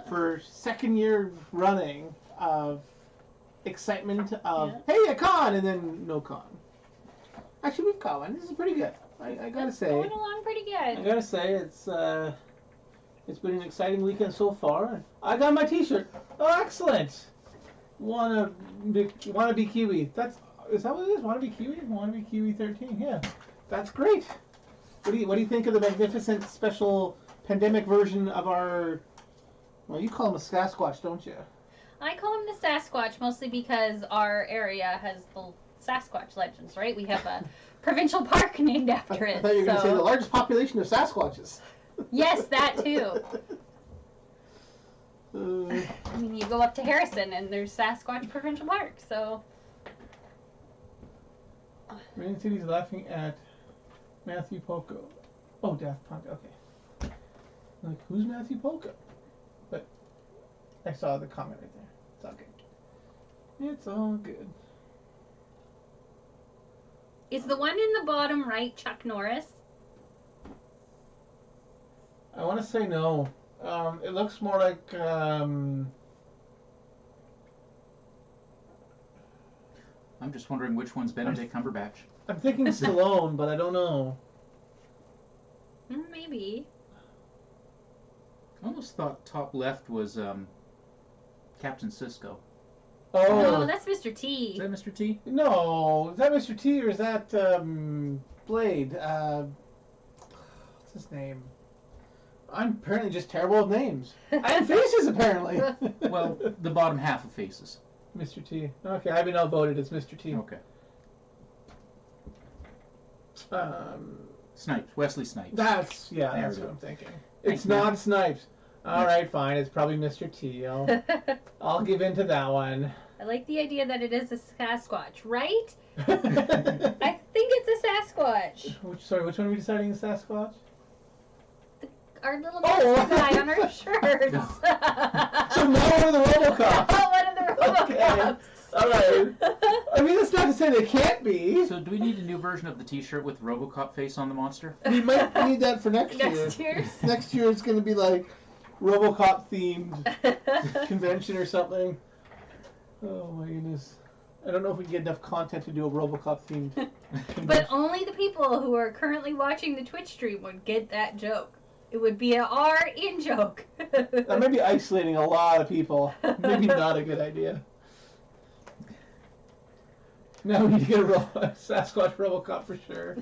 for second year running of excitement of, hey, a con, and then no con. Actually, we've caught one. This is pretty good. I gotta say. Going along pretty good. I gotta say, it's been an exciting weekend so far. I got my T-shirt. Oh, excellent. Wanna be Kiwi. Is that what it is? Wanna be Kiwi? Wanna be Kiwi 13. Yeah, that's great. What do you think of the magnificent special pandemic version of our? Well, you call him a Sasquatch, don't you? I call him the Sasquatch mostly because our area has the Sasquatch legends, right? We have a provincial park named after it. I thought you were going to say the largest population of Sasquatches. Yes, that too. I mean, you go up to Harrison and there's Sasquatch Provincial Park, so. Rain City's laughing at Matthew Poco. Oh, Daft Punk, okay. Like, who's Matthew Poco? But I saw the comment right there. It's all good. It's all good. Is the one in the bottom right Chuck Norris? I want to say no. It looks more like I'm just wondering which one's Benedict Cumberbatch. I'm thinking Stallone, but I don't know. Maybe. I almost thought top left was Captain Sisko. Oh, No, that's Mr. Is T. that Mr. T? no. Is that Mr. T or is that Blade? What's his name? I'm apparently just terrible with names. And faces, apparently. Well, the bottom half of faces. Mr. T. Okay, I've been outvoted as Mr. T. Okay. Snipes. Snipes. Wesley Snipes. That's There that's we what go. I'm thinking. Thanks, It's not man. Snipes. All right, fine. It's probably Mr. T. I'll give in to that one. I like the idea that it is a Sasquatch, right? which I think it's a Sasquatch. which one are we deciding is Sasquatch? Our little Oh. monster guy on our shirts. So now we're the RoboCop. One of the RoboCops. All right. I mean, that's not to say they can't be. So do we need a new version of the T-shirt with RoboCop face on the monster? We might need that for next year. Next year. Next year it's going to be like RoboCop themed convention or something. Oh my goodness. I don't know if we can get enough content to do a RoboCop themed convention. But only the people who are currently watching the Twitch stream would get that joke. It would be an R in joke. That might be isolating a lot of people. Maybe not a good idea. Now we need to get a Sasquatch RoboCop for sure.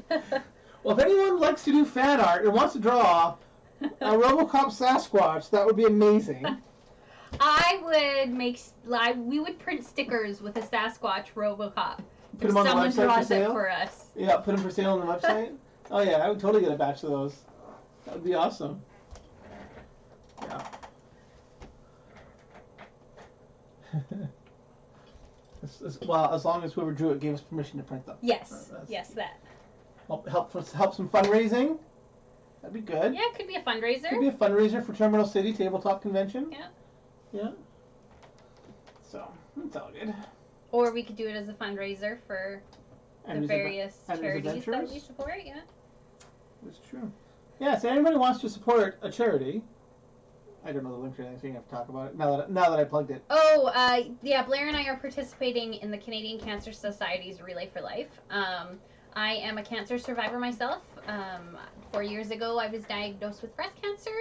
Well, if anyone likes to do fan art and wants to draw a RoboCop Sasquatch, that would be amazing. I would we would print stickers with a Sasquatch RoboCop. Put If them on the someone website for draws it sale? for us. Yeah, put them for sale on the website. Oh yeah, I would totally get a batch of those. That would be awesome. Yeah. Well, as long as whoever drew it gave us permission to print them. Yes, That's- yes, that. Help some fundraising. That'd be good. Yeah, it could be a fundraiser. Could be a fundraiser for Terminal City Tabletop Convention. Yeah. Yeah. So that's all good. Or we could do it as a fundraiser for the Andrew's various Andrew's charities that Adventures? we support. Yeah. That's true. Yeah, so anybody wants to support a charity, I don't know the link or anything. I have to talk about it now that I plugged it. Oh, yeah. Blair and I are participating in the Canadian Cancer Society's Relay for Life. I am a cancer survivor myself. 4 years ago, I was diagnosed with breast cancer.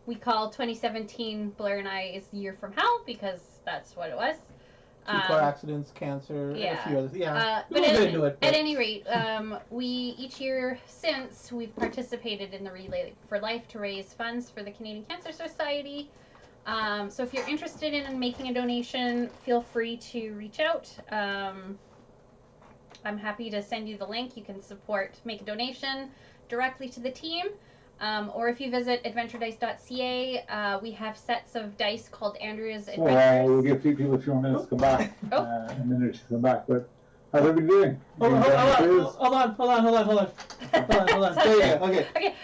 We call 2017 Blair and I's year from hell because that's what it was. 2 car accidents, cancer, and a few others. Yeah, But we'll get into it. at any rate, we each year since we've participated in the Relay for Life to raise funds for the Canadian Cancer Society. So if you're interested in making a donation, feel free to reach out. I'm happy to send you the link. You can make a donation directly to the team. Or if you visit adventuredice.ca, we have sets of dice called Andrea's So Adventures. we'll give people a few more minutes to come back. Oh. A minute to come back. But how's everybody doing? Hold on. There you go. Okay. Okay.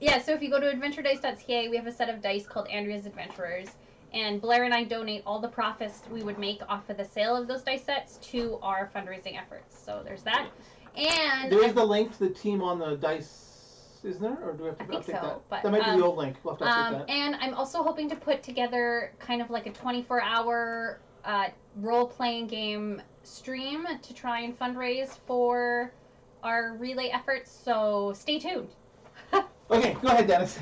Yeah, so if you go to adventuredice.ca, we have a set of dice called Andrea's Adventurers. And Blair and I donate all the profits we would make off of the sale of those dice sets to our fundraising efforts. So there's that. And There is the link to the team on the dice, isn't there? Or do we have to I think update so, that? but, That might be the old link. We'll have to update that. and I'm also hoping to put together kind of like a 24-hour role-playing game stream to try and fundraise for our relay efforts. So stay tuned. Okay, go ahead, Dennis.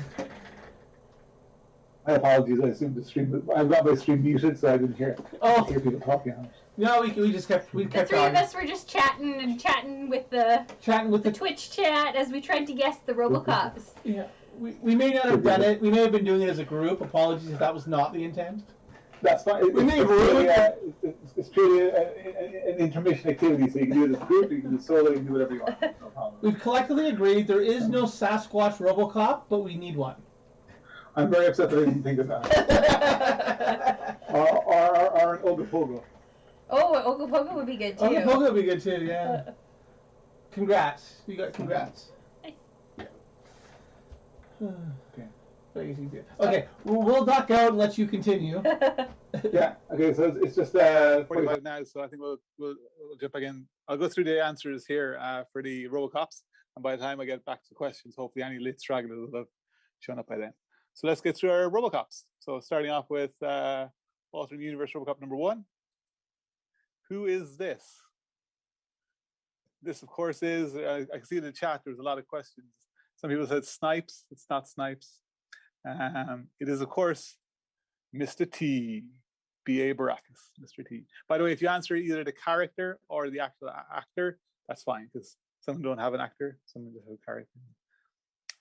My apologies. I assumed the stream. I've got my stream muted, so I didn't hear Oh, people talking on it. no, we just kept The kept three talking. of us were just chatting with the Chatting with the Twitch chat as we tried to guess the RoboCops. yeah. We may not have done it. We may have been doing it as a group. Apologies if that was not the intent. That's fine. We may ruin It's truly an intermission activity, so you can do it as a group, you can do it solo, you can do whatever you want. No problem. We've collectively agreed there is no Sasquatch RoboCop, but we need one. I'm very upset that I didn't think of that. Or an Ogopogo. Oh, Ogopogo would be good too. Ogopogo would be good too, yeah. Congrats. You got congrats. Nice. Okay. Very easy. Okay, we'll duck out and let you continue. Yeah. Okay. So it's just 45 now, so I think we'll jump back in. I'll go through the answers here for the RoboCops, and by the time I get back to questions, hopefully any lit stragglers will have shown up by then. So let's get through our RoboCops. So starting off with Alternate Universe RoboCop number 1, Who is this? This, of course, is, I can see in the chat, there's a lot of questions. Some people said Snipes. It's not Snipes. It is, of course, Mr. T, B.A. Baracus, Mr. T. By the way, if you answer either the character or the actual actor, that's fine, because some don't have an actor, some just have a character,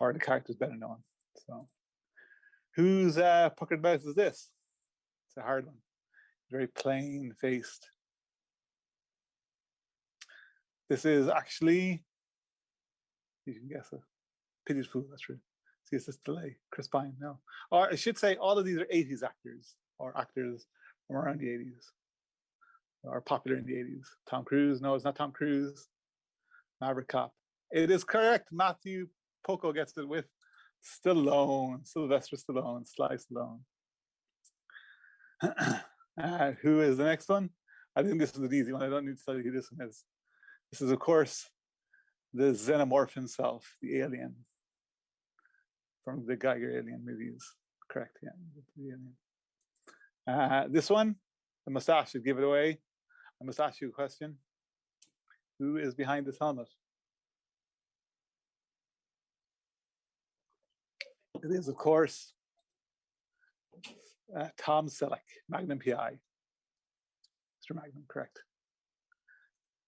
or the character's better known. So, whose puckered mouth is this? It's a hard one. Very plain-faced. This is actually, you can guess it. Pity's Fool, that's true. See, it's this delay. Chris Pine, no. Or I should say, all of these are 80s actors, or actors from around the 80s, or popular in the 80s. Tom Cruise, no, it's not Tom Cruise. Maverick Cop. It is correct. Matthew Poco gets it with Stallone, Sylvester Stallone, Sly Stallone. Who is the next one? I think this is an easy one. I don't need to tell you who this one is. This is, of course, the xenomorph himself, the alien from the Geiger Alien movies. Correct, yeah. The alien. This one, the mustache should give it away. I must ask you a question. Who is behind this helmet? It is, of course, Tom Selleck, Magnum PI. Mr. Magnum, correct.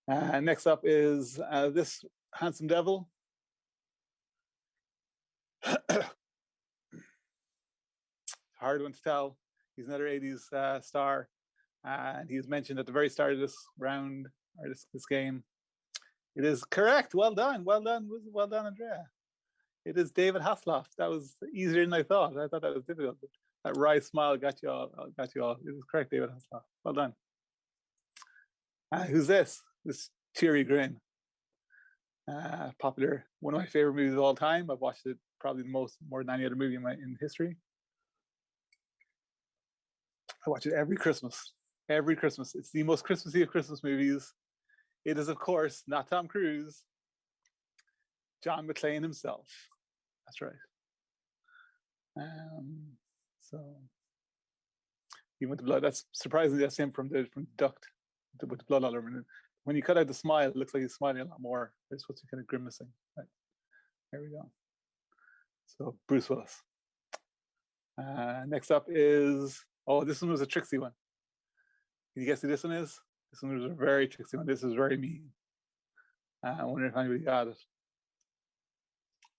Next up is this handsome devil. Hard one to tell. He's another 80s star. And he's mentioned at the very start of this round, or this game. It is correct. Well done. Well done. Well done, Andrea. It is David Hasselhoff. That was easier than I thought. I thought that was difficult. That wry smile got you all. Got you all. It is correct, David Hasselhoff. Well done. Who's this? This cheery grin. Popular. One of my favorite movies of all time. I've watched it probably more than any other movie in history. I watch it every Christmas. Every Christmas. It's the most Christmassy of Christmas movies. It is, of course, not Tom Cruise. John McClane himself. That's right. So he went to blood. That's surprisingly that's him from Duct with the blood all over him. When you cut out the smile, it looks like he's smiling a lot more. It's supposed to be kind of grimacing. Right. There we go. So Bruce Willis. Next up is, oh, this one was a tricksy one. Can you guess who this one is? This one was a very tricksy one. This is very mean. I wonder if anybody got it.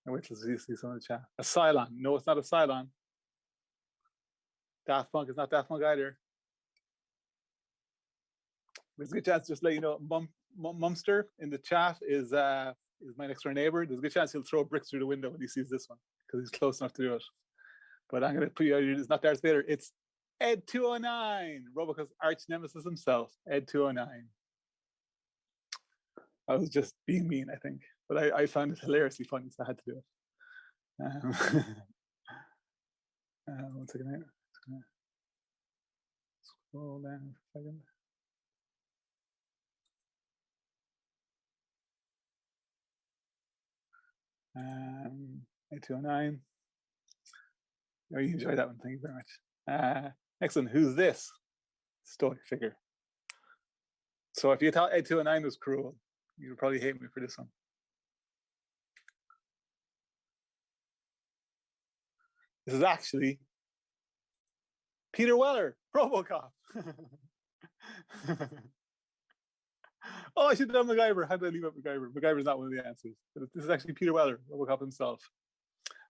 I wait till you see some of the chat. A Cylon. No, it's not a Cylon. Daft Punk is not Daft Punk either. There's a good chance, just let you know, Mumster in the chat is my next door neighbor. There's a good chance he'll throw bricks through the window when he sees this one, because he's close enough to do it. But I'm going to put you, it's not Darth Vader, it's Ed 209, Robocop's arch nemesis himself, Ed 209. I was just being mean, I think. But I found it hilariously funny, so I had to do it. One second here. Scroll down for a second. A209. Oh, you enjoyed that one. Thank you very much. Next one. Who's this? Stoic figure. So if you thought A209 was cruel, you would probably hate me for this one. This is actually Peter Weller, RoboCop. Oh, I should have done MacGyver. How did I leave out MacGyver? MacGyver's not one of the answers. But this is actually Peter Weller, RoboCop himself,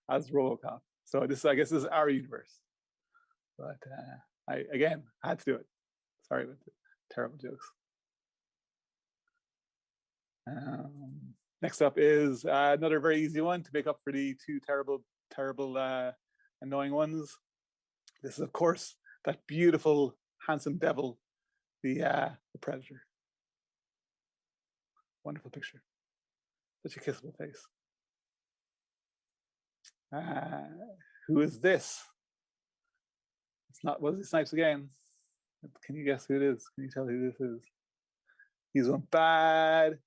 as RoboCop. So this, I guess, this is our universe. But I had to do it. Sorry about the terrible jokes. Next up is another very easy one to make up for the two terrible, annoying ones. This is, of course, that beautiful, handsome devil, the Predator. Wonderful picture. Such a kissable face. Who is this? It's not Wesley Snipes again. Can you guess who it is? Can you tell who this is? He's one bad.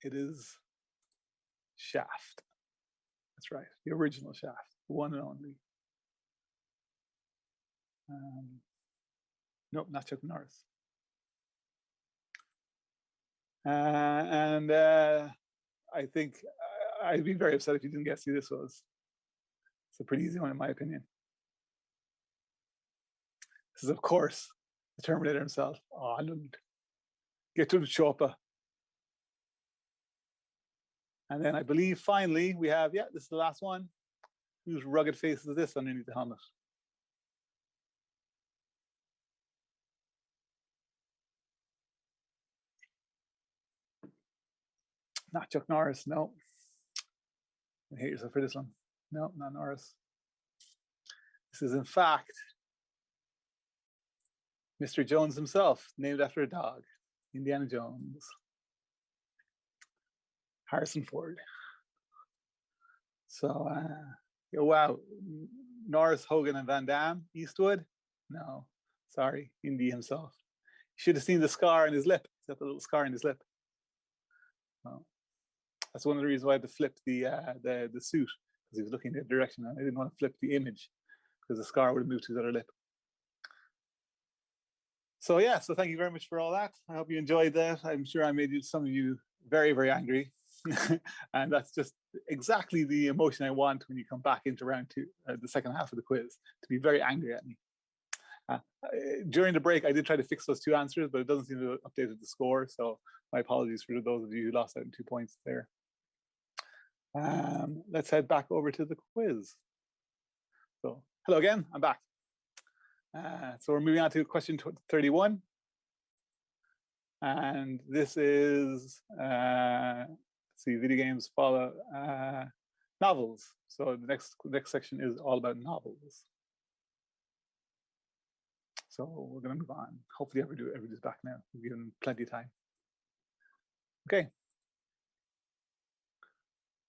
It is Shaft. That's right. The original Shaft. The one and only. Nope, not Chuck Norris. And I think I'd be very upset if you didn't guess who this was. It's a pretty easy one in my opinion. This is, of course, the Terminator himself, Arnold. Get to the chopper. And then I believe finally we have, yeah, this is the last one. Whose rugged face is this underneath the helmet? Not Chuck Norris, no. You hate yourself for this one. No, not Norris. This is in fact Mr. Jones himself, named after a dog, Indiana Jones. Harrison Ford. So, oh, wow. Norris, Hogan, and Van Damme, Eastwood? No, sorry, Indy himself. You should have seen the scar on his lip. He's got the little scar on his lip. Well, that's one of the reasons why I had to flip the suit, because he was looking in the direction, and I didn't want to flip the image because the scar would have moved to his other lip. So yeah, so thank you very much for all that. I hope you enjoyed that. I'm sure I made some of you very, very angry. And that's just exactly the emotion I want when you come back into round two, the second half of the quiz, to be very angry at me. During the break, I did try to fix those two answers, but it doesn't seem to have updated the score. So my apologies for those of you who lost out in 2 points there. Let's head back over to the quiz. So hello again, I'm back. So we're moving on to question 31. And this is, let's see, video games follow novels. So the next section is all about novels. So we're going to move on. Hopefully everybody's back now. We've given plenty of time. Okay.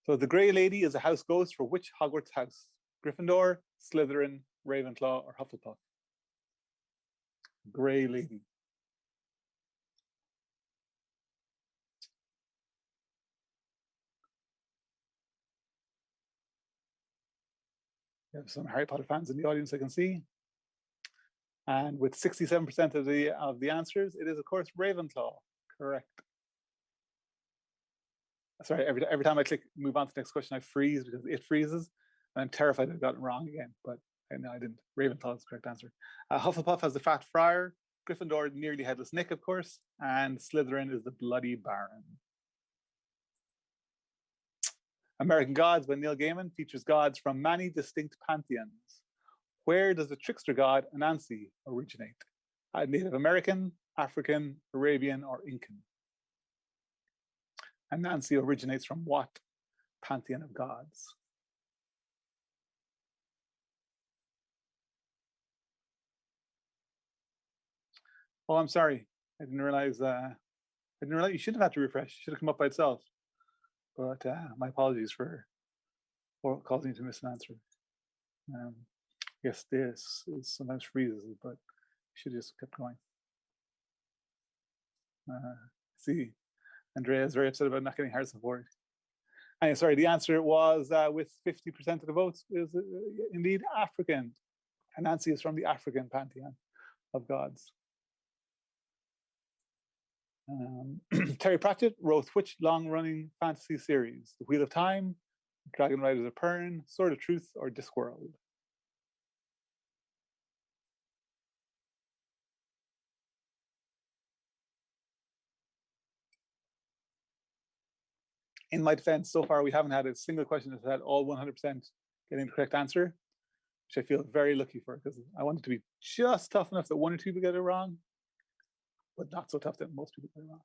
So the Grey Lady is a house ghost for which Hogwarts house? Gryffindor, Slytherin, Ravenclaw, or Hufflepuff? Grey Lady. We have some Harry Potter fans in the audience, I can see. And with 67% of the answers, it is of course Ravenclaw. Correct. Sorry, every time I click move on to the next question, I freeze because it freezes. And I'm terrified I got it wrong again, but no, I didn't. Ravenclaw is the correct answer. Hufflepuff has the Fat Friar, Gryffindor, Nearly Headless Nick, of course, and Slytherin is the Bloody Baron. American Gods by Neil Gaiman features gods from many distinct pantheons. Where does the trickster god Anansi originate? Native American, African, Arabian, or Incan? Anansi originates from what pantheon of gods? Oh, I'm sorry. I didn't realize you shouldn't have had to refresh. It should have come up by itself. But my apologies for causing you to miss an answer. Yes, this is sometimes freezes, but should have just kept going. See, Andrea is very upset about not getting Harrison Ford. And sorry, the answer was with 50% of the votes is indeed African. Anansi is from the African pantheon of gods. Terry Pratchett wrote which long-running fantasy series? The Wheel of Time, Dragon Riders of Pern, Sword of Truth, or Discworld? In my defense, so far we haven't had a single question that's had all 100% getting the correct answer, which I feel very lucky for, because I want it to be just tough enough that one or two will get it wrong, but not so tough that most people get it wrong.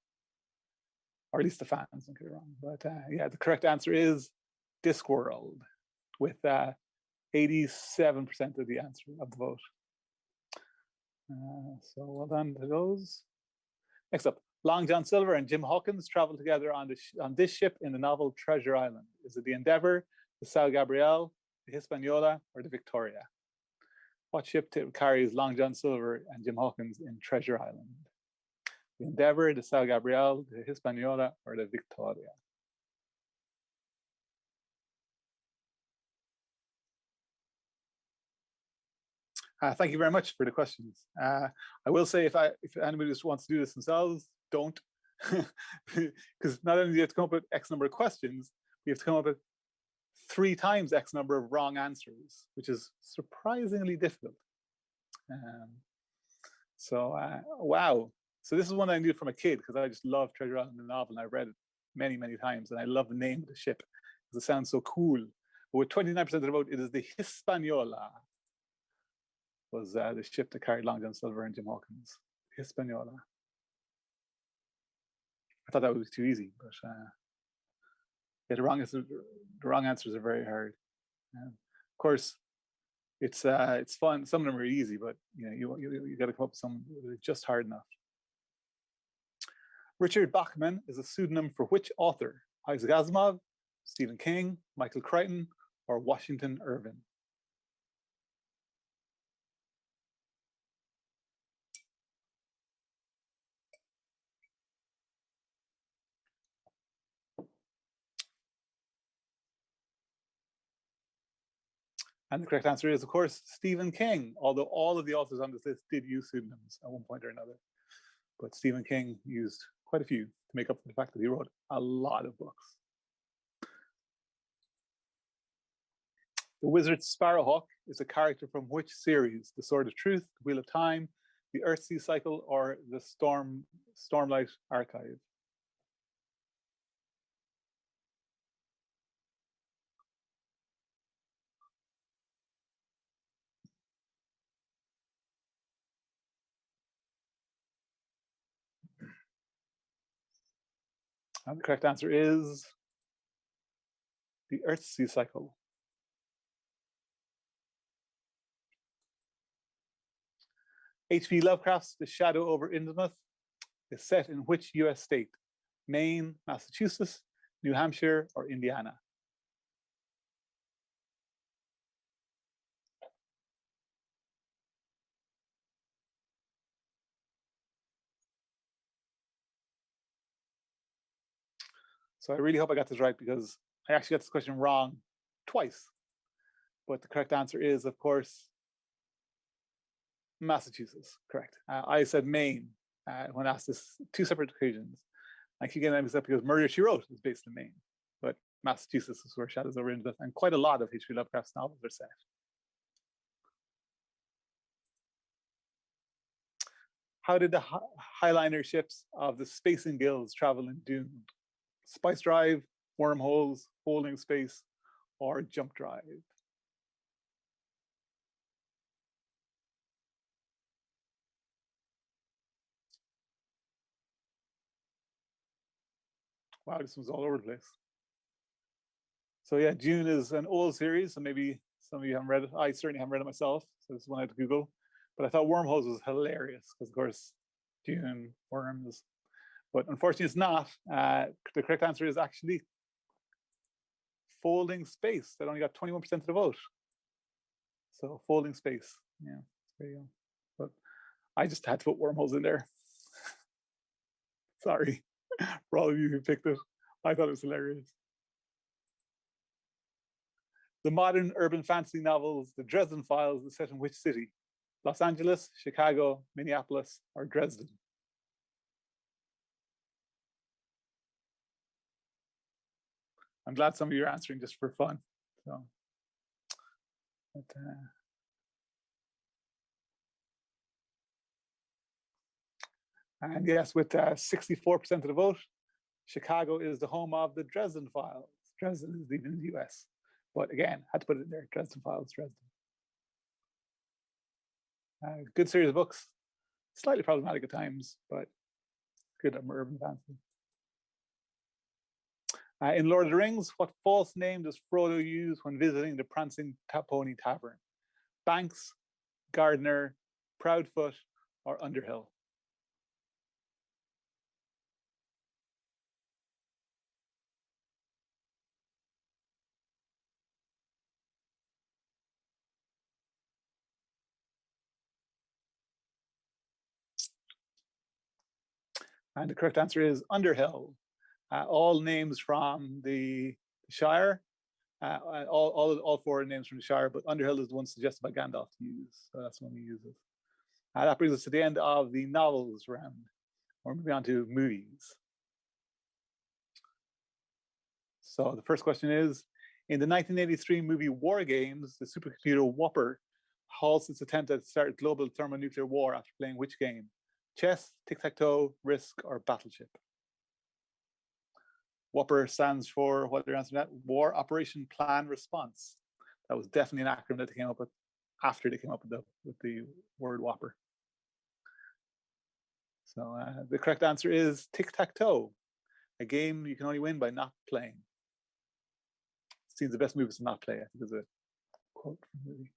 Or at least the fans don't get it wrong. But yeah, the correct answer is Discworld, with 87% of the answer of the vote. So well done to those. Next up, Long John Silver and Jim Hawkins travel together on this ship in the novel Treasure Island. Is it the Endeavour, the São Gabriel, the Hispaniola, or the Victoria? What ship carries Long John Silver and Jim Hawkins in Treasure Island? The Endeavour, the São Gabriel, the Hispaniola, or the Victoria? Thank you very much for the questions. I will say, if anybody just wants to do this themselves, don't, because not only do you have to come up with X number of questions, you have to come up with 3 times X number of wrong answers, which is surprisingly difficult. Wow. So this is one I knew from a kid, because I just love Treasure Island, the novel, and I've read it many, many times, and I love the name of the ship because it sounds so cool. But with 29% of the vote, it is the Hispaniola. Was the ship that carried Long John Silver and Jim Hawkins. Hispaniola. I thought that was too easy, but yeah, the wrong answers are very hard. Of course, it's fun. Some of them are easy, but you got to come up with some just hard enough. Richard Bachman is a pseudonym for which author? Isaac Asimov, Stephen King, Michael Crichton, or Washington Irving? And the correct answer is, of course, Stephen King, although all of the authors on this list did use pseudonyms at one point or another. But Stephen King used quite a few to make up for the fact that he wrote a lot of books. The wizard Sparrowhawk is a character from which series? The Sword of Truth, The Wheel of Time, The Earthsea Cycle, or the Stormlight Archive? And the correct answer is The Earthsea Cycle. H.P. Lovecraft's The Shadow over Innsmouth is set in which US state? Maine, Massachusetts, New Hampshire, or Indiana? So I really hope I got this right, because I actually got this question wrong twice. But the correct answer is, of course, Massachusetts. Correct. I said Maine when asked this 2 separate occasions. I keep getting mixed up because Murder, She Wrote is based in Maine, but Massachusetts is where Shadows over Innsmouth and quite a lot of H.P. Lovecraft's novels are set. How did the Highliner ships of the Spacing Guilds travel in Dune? Spice Drive, wormholes, holding space, or jump drive? Wow, this one's all over the place. So yeah, Dune is an old series, so maybe some of you haven't read it. I certainly haven't read it myself, so this is one I had to Google. But I thought Wormholes was hilarious, because of course, Dune, worms. But unfortunately, it's not. The correct answer is actually Folding Space. That only got 21% of the vote. So Folding Space, yeah, there you go. But I just had to put Wormholes in there. Sorry for all of you who picked it. I thought it was hilarious. The modern urban fantasy novels, The Dresden Files, is set in which city? Los Angeles, Chicago, Minneapolis, or Dresden? I'm glad some of you are answering just for fun. So, and yes, with 64% of the vote, Chicago is the home of the Dresden Files. Dresden is even in the US. But again, had to put it in there, Dresden Files, Dresden. Good series of books. Slightly problematic at times, but good urban fantasy. In Lord of the Rings, what false name does Frodo use when visiting the Prancing Pony Tavern? Banks, Gardner, Proudfoot, or Underhill? And the correct answer is Underhill. All names from the Shire, All four names from the Shire, but Underhill is the one suggested by Gandalf to use, so that's the one he uses. That brings us to the end of the novels round. We're moving on to movies. So the first question is, in the 1983 movie War Games, the supercomputer Whopper halts its attempt at start global thermonuclear war after playing which game? Chess, tic-tac-toe, Risk, or Battleship? Whopper stands for, what are your answers to that? War Operation Plan Response. That was definitely an acronym that they came up with after they came up with the word Whopper. So the correct answer is tic-tac-toe, a game you can only win by not playing. It seems the best move is to not play, I think is a quote from the movie.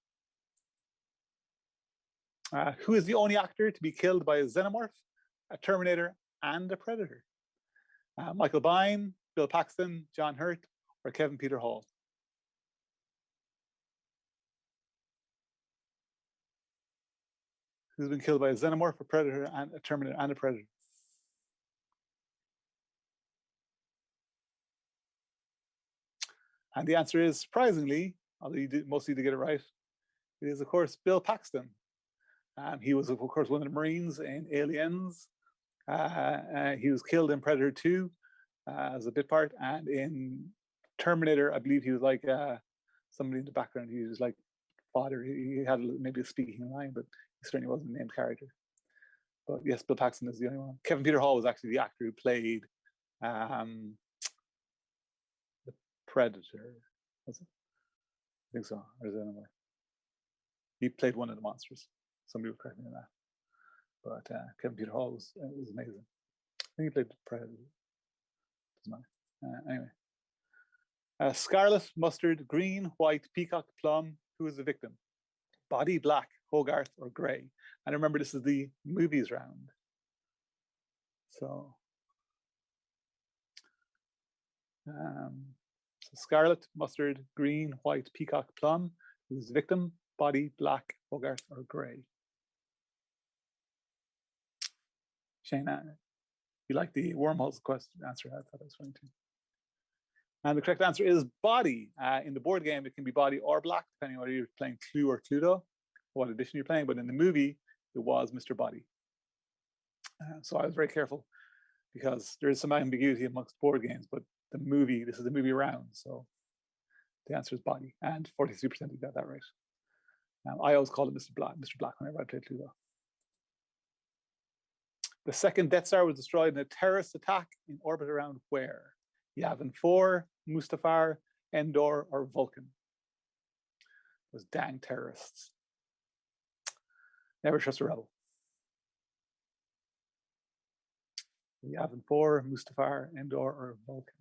Who is the only actor to be killed by a xenomorph, a Terminator, and a Predator? Michael Biehn, Bill Paxton, John Hurt, or Kevin Peter Hall? Who's been killed by a xenomorph, a Predator, and a Terminator, and a Predator? And the answer is, surprisingly, although most of you did get it right, it is, of course, Bill Paxton. He was, of course, one of the Marines in Aliens. He was killed in Predator 2 as a bit part, and in Terminator, I believe he was like somebody in the background. He was like father. He had maybe a speaking line, but he certainly wasn't a named character. But yes, Bill Paxton is the only one. Kevin Peter Hall was actually the actor who played the Predator. Was it? I think so. Or is it another? He played one of the monsters. Somebody would correct me on that. But Kevin Peter Hall was amazing. I think he played the Predator. Doesn't matter. Anyway. Scarlet, mustard, green, white, peacock, plum. Who is the victim? Body, black, Hogarth, or grey? And remember, this is the movies round. So scarlet, mustard, green, white, peacock, plum. Who's the victim? Body, black, Hogarth, or grey? Shane, you like the wormholes question answer? I thought it was funny too. And the correct answer is body. In the board game, it can be body or black, depending on whether you're playing Clue or Cluedo, what edition you're playing. But in the movie, it was Mr. Body. So I was very careful because there is some ambiguity amongst board games, but the movie, this is the movie round. So the answer is body. And 43% got that right. I always call it Mr. Black whenever I play Cluedo. The second Death Star was destroyed in a terrorist attack in orbit around where? Yavin 4, Mustafar, Endor, or Vulcan? Those dang terrorists. Never trust a rebel. Yavin 4, Mustafar, Endor, or Vulcan?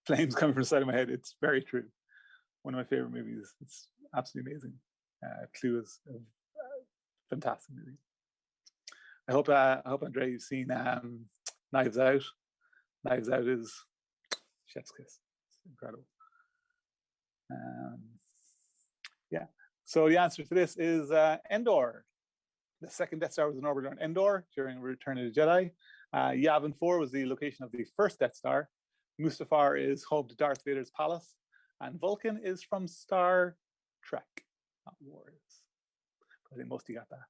Flames coming from the side of my head. It's very true. One of my favorite movies. It's absolutely amazing. Clue is a fantastic movie. I hope Andre, you've seen Knives Out. Knives Out is chef's kiss. It's incredible. Yeah. So the answer to this is Endor. The second Death Star was in orbit around Endor during Return of the Jedi. Yavin 4 was the location of the first Death Star. Mustafar is home to Darth Vader's palace. And Vulcan is from Star Trek, not Wars. I think most of you got that.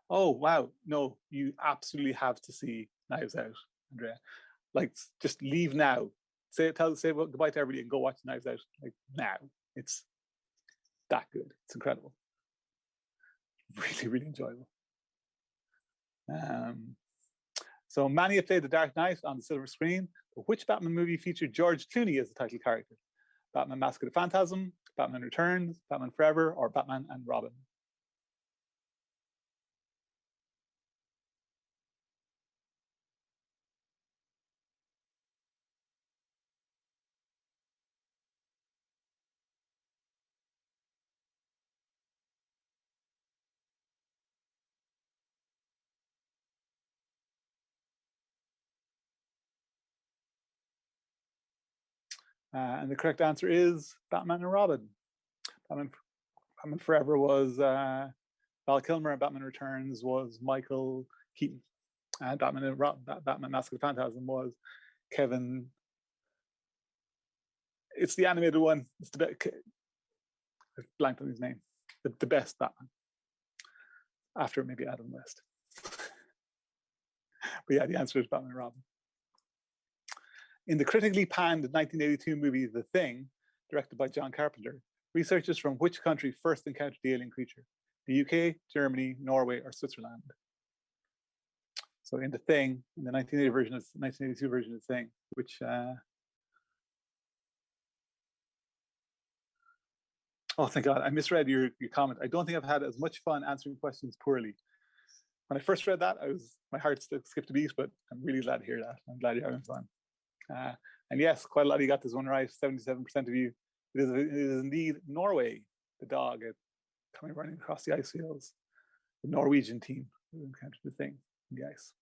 Oh, wow. No, you absolutely have to see Knives Out, Andrea. Like, just leave now. Say goodbye to everybody and go watch Knives Out. Like, now. It's that good. It's incredible. Really, really enjoyable. So many have played The Dark Knight on the silver screen, but which Batman movie featured George Clooney as the title character? Batman Mask of the Phantasm, Batman Returns, Batman Forever, or Batman and Robin? And the correct answer is Batman and Robin. Batman Forever was Val Kilmer, and Batman Returns was Michael Keaton. And Batman Mask of the Phantasm was Kevin. It's the animated one. It's the best. I've blanked on his name. The best Batman. After maybe Adam West. But yeah, the answer is Batman and Robin. In the critically panned 1982 movie The Thing, directed by John Carpenter, researchers from which country first encountered the alien creature? The UK, Germany, Norway, or Switzerland? So in The Thing, in the 1982 version of The Thing, which oh, thank God, I misread your comment. I don't think I've had as much fun answering questions poorly. When I first read that, my heart skipped a beat, but I'm really glad to hear that. I'm glad you're having fun. And yes, quite a lot of you got this one right, 77% of you. It is indeed Norway, the dog coming running across the ice fields. The Norwegian team who encountered the Thing in the ice.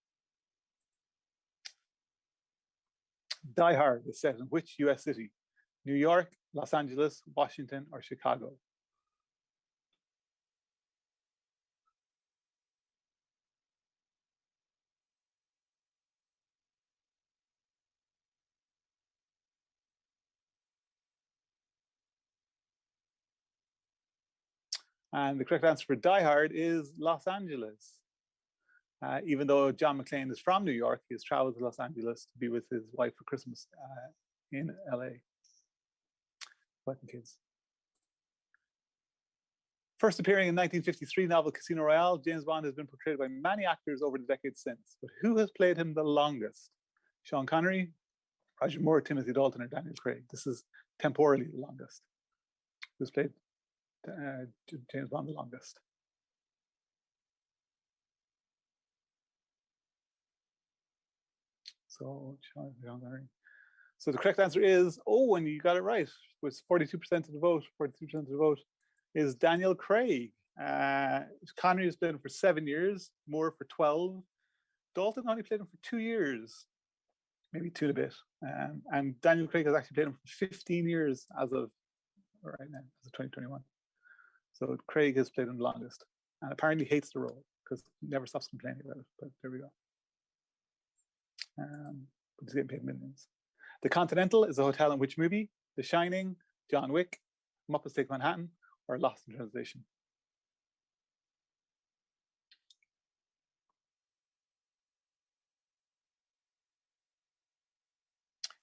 Die Hard is set in which US city? New York, Los Angeles, Washington, or Chicago? And the correct answer for Die Hard is Los Angeles. Even though John McClane is from New York, he has traveled to Los Angeles to be with his wife for Christmas in LA. Wife and kids. First appearing in 1953 novel Casino Royale, James Bond has been portrayed by many actors over the decades since. But who has played him the longest? Sean Connery, Roger Moore, Timothy Dalton, or Daniel Craig? This is temporally the longest. Who's played James Bond the longest? So Sean Connery. So the correct answer is, oh, and you got it right. With 42% of the vote, 42% of the vote is Daniel Craig. Connery has played him for 7 years, Moore for 12. Dalton only played him for 2 years, maybe 2 and a bit. And Daniel Craig has actually played him for 15 years as of right now, as of 2021. So Craig has played him the longest, and apparently hates the role because he never stops complaining about it. But there we go. But he's getting paid millions. The Continental is a hotel in which movie? The Shining, John Wick, Muppets Take Manhattan, or Lost in Translation?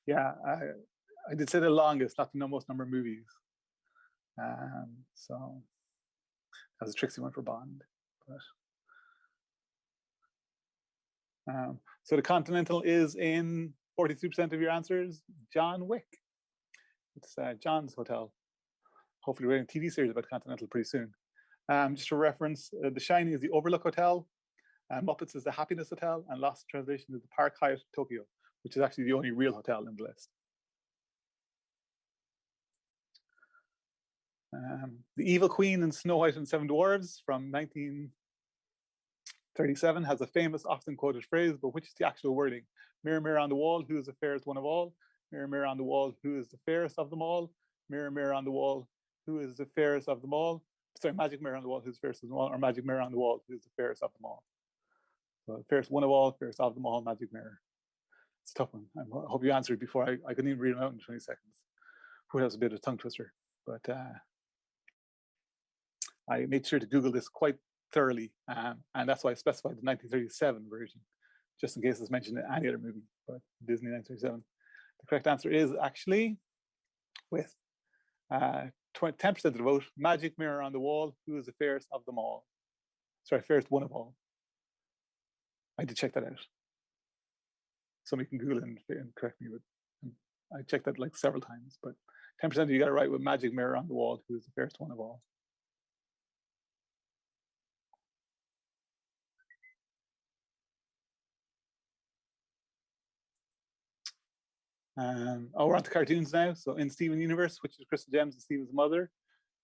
Yeah, I did say the longest, not the most number of movies. So that was a tricksy one for Bond. But, so the Continental is in 42% of your answers. John Wick. It's John's Hotel. Hopefully we're in a TV series about Continental pretty soon. Just for reference, The Shining is the Overlook Hotel, Muppets is the Happiness Hotel, and Lost in Translation is the Park Hyatt Tokyo, which is actually the only real hotel in the list. The Evil Queen in Snow White and the Seven Dwarfs from 1937 has a famous, often quoted phrase, but which is the actual wording? Mirror, mirror on the wall, who is the fairest one of all? Mirror, mirror on the wall, who is the fairest of them all? Mirror, mirror on the wall, who is the fairest of them all? Sorry, magic mirror on the wall, who's fairest of them all? Or magic mirror on the wall, who's the fairest of them all? So fairest one of all, fairest of them all, magic mirror. It's a tough one. I hope you answered before I couldn't even read them out in 20 seconds. Who has a bit of a tongue twister? But I made sure to Google this quite thoroughly, and that's why I specified the 1937 version, just in case it's mentioned in any other movie, but Disney 1937. The correct answer is actually, with 10% of the vote, Magic Mirror on the Wall, who is the fairest of them all? Sorry, fairest one of all. I did check that out. Somebody can Google it and correct me, but I checked that like several times, but 10% of you got it right with Magic Mirror on the Wall, who is the fairest one of all. We're on to cartoons now. So in Steven Universe, which is Crystal Gems and Steven's mother?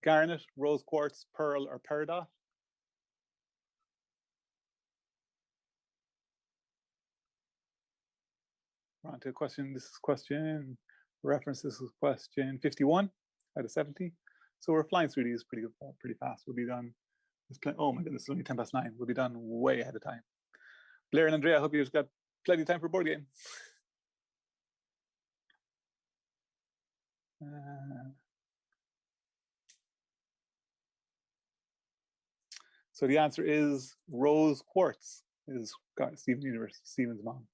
Garnet, Rose Quartz, Pearl, or Peridot? We're on to a question. This is question reference. This is question 51 out of 70. So we're flying through these pretty fast. We'll be done. Oh my goodness, it's only 9:10. We'll be done way ahead of time. Blair and Andrea, I hope you've got plenty of time for a board game. So the answer is rose quartz, is Stephen's mom.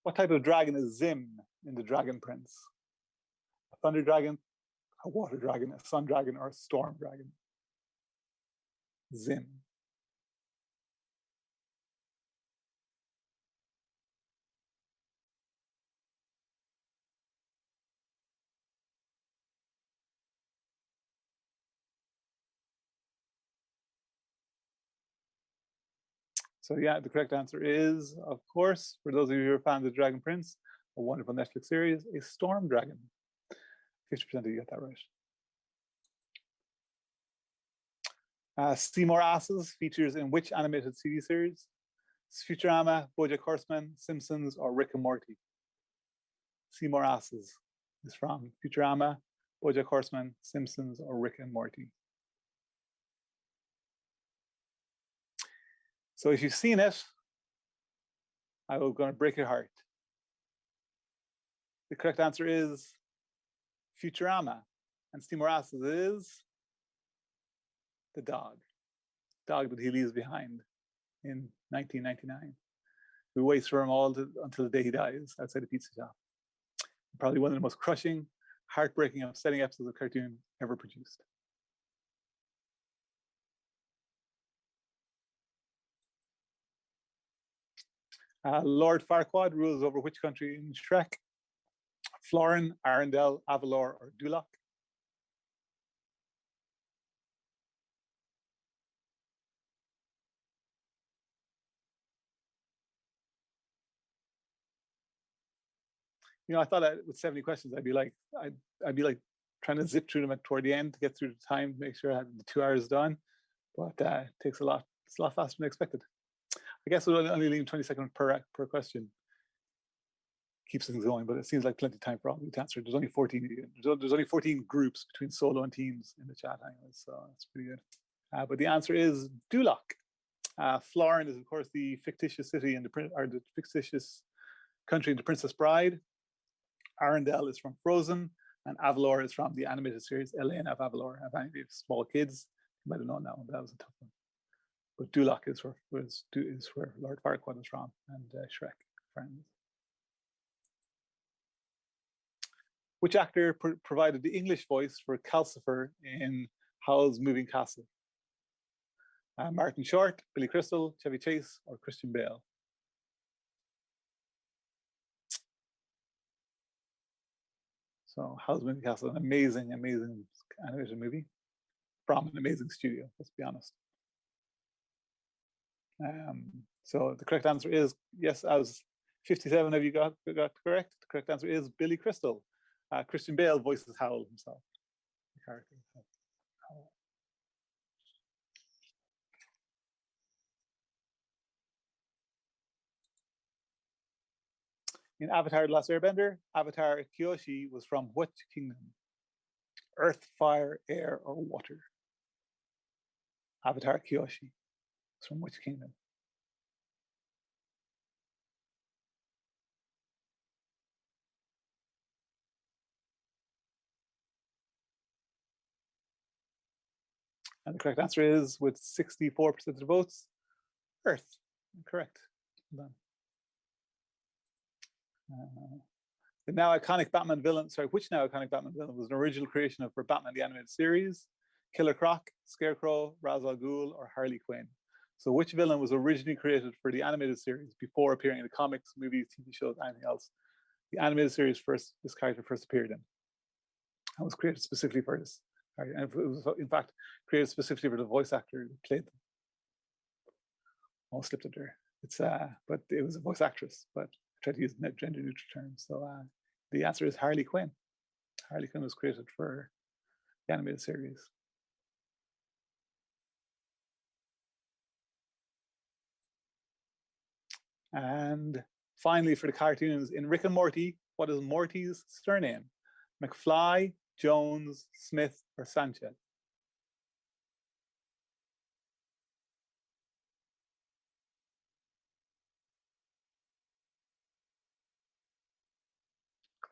What type of dragon is Zim in the Dragon Prince? A thunder dragon, a water dragon, a sun dragon, or a storm dragon? Zim. So yeah, the correct answer is, of course, for those of you who are fans of the Dragon Prince, a wonderful Netflix series, a storm dragon. 50% of you got that right. Seymour Asses features in which animated TV series? Futurama, BoJack Horseman, Simpsons, or Rick and Morty? Seymour Asses is from Futurama, BoJack Horseman, Simpsons, or Rick and Morty? So if you've seen it, I will going to break your heart. The correct answer is Futurama, and Seymour Asses is the dog that he leaves behind in 1999, who waits for him until the day he dies outside a pizza shop. Probably one of the most crushing, heartbreaking, upsetting episodes of cartoon ever produced. Lord Farquaad rules over which country in Shrek? Florin, Arendelle, Avalor, or Duloc? You know, I thought with 70 questions, I'd be like trying to zip through them toward the end to get through the time, make sure I had the 2 hours done. But it takes a lot. It's a lot faster than expected. I guess we'll only leave 20 seconds per question. Keeps things going, but it seems like plenty of time for all of you to answer. There's only 14. There's only 14 groups between solo and teams in the chat, anyways, so that's pretty good. But the answer is Duloc. Florin is, of course, the fictitious city in the fictitious country in The Princess Bride. Arendelle is from Frozen, and Avalor is from the animated series Elena of Avalor. If any of you have small kids, you might have known that one, but that was a tough one. But Duloc is where Lord Farquaad is from, and Shrek, friends. Which actor provided the English voice for Calcifer in Howl's Moving Castle? Martin Short, Billy Crystal, Chevy Chase, or Christian Bale? So Howl's Moving Castle, an amazing, amazing animated movie from an amazing studio, let's be honest. So the correct answer is, yes, as 57 of you got correct, the correct answer is Billy Crystal. Christian Bale voices Howl himself, the character. Howl. In Avatar: The Last Airbender, Avatar Kyoshi was from what kingdom? Earth, fire, air, or water? Avatar Kyoshi was from which kingdom? And the correct answer is, with 64% of the votes, Earth. Correct. Well done. The now iconic Batman villain, which now iconic Batman villain was an original creation for Batman the Animated Series? Killer Croc, Scarecrow, Ra's al Ghul, or Harley Quinn? So which villain was originally created for the animated series before appearing in the comics, movies, TV shows, anything else? The animated series this character first appeared in. And was created specifically for this. And it was, in fact, created specifically for the voice actor who played them. Almost slipped it there. But it was a voice actress, but I tried to use gender neutral terms. So the answer is Harley Quinn. Harley Quinn was created for the animated series. And finally, for the cartoons, in Rick and Morty, what is Morty's surname? McFly, Jones, Smith, or Sanchez?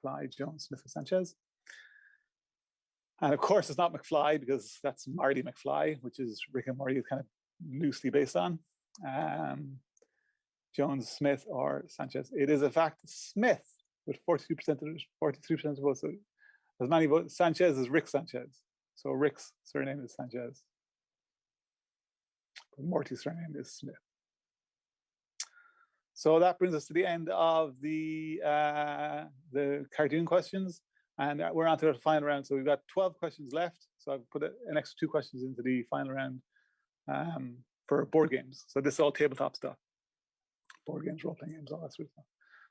McFly, Jones, Smith, and Sanchez. And of course, it's not McFly because that's Marty McFly, which is Rick and Morty is kind of loosely based on. Jones, Smith, or Sanchez. It is in fact Smith with 43% of the votes. So as many votes. Sanchez is Rick Sanchez. So Rick's surname is Sanchez. But Morty's surname is Smith. So that brings us to the end of the cartoon questions. And we're on to the final round. So we've got 12 questions left. So I've put an extra 2 questions into the final round for board games. So this is all tabletop stuff. Board games, role-playing games, all that sort of stuff.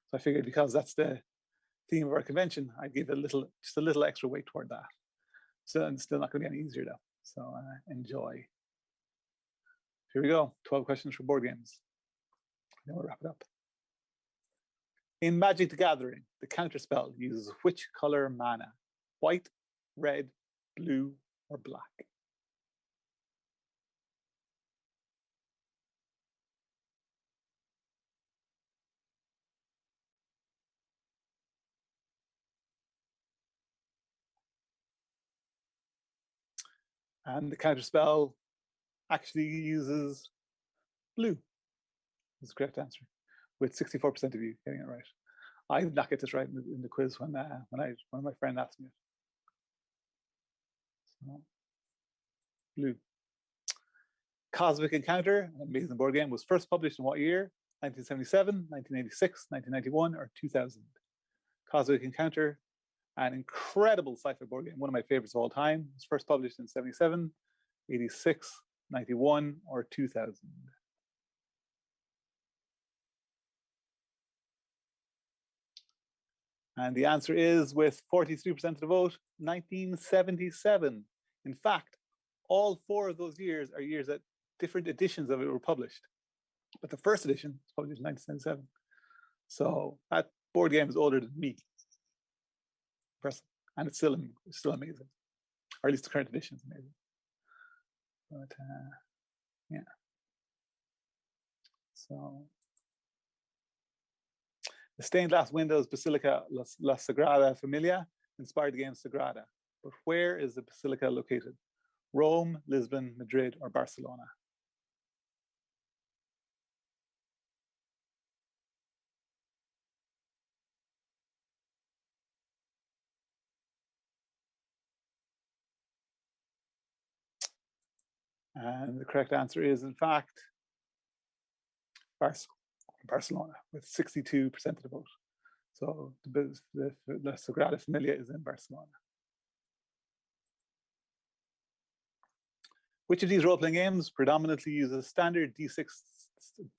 So I figured because that's the theme of our convention, I'd give it just a little extra weight toward that. So it's still not going to be any easier though. So enjoy. Here we go. 12 questions for board games. Then we'll wrap it up. In Magic the Gathering, the counterspell uses which color mana? White, red, blue, or black? And the counterspell actually uses blue. That's the correct answer, with 64% of you getting it right. I did not get this right in the quiz when one of my friends asked me it. So, blue. Cosmic Encounter, an amazing board game, was first published in what year? 1977, 1986, 1991, or 2000? Cosmic Encounter, an incredible sci-fi board game, one of my favorites of all time. It was first published in 77, 86, 91, or 2000. And the answer is, with 43% of the vote, 1977. In fact, all 4 of those years are years that different editions of it were published. But the first edition was published in 1977. So that board game is older than me. Impressive. And it's still amazing. Or at least the current edition is amazing. But yeah. So the stained glass windows Basilica La Sagrada Familia inspired the game Sagrada. But where is the basilica located? Rome, Lisbon, Madrid, or Barcelona? And the correct answer is, in fact, Barcelona, with 62% of the vote. So the La Sagrada Familia is in Barcelona. Which of these role-playing games predominantly uses standard D6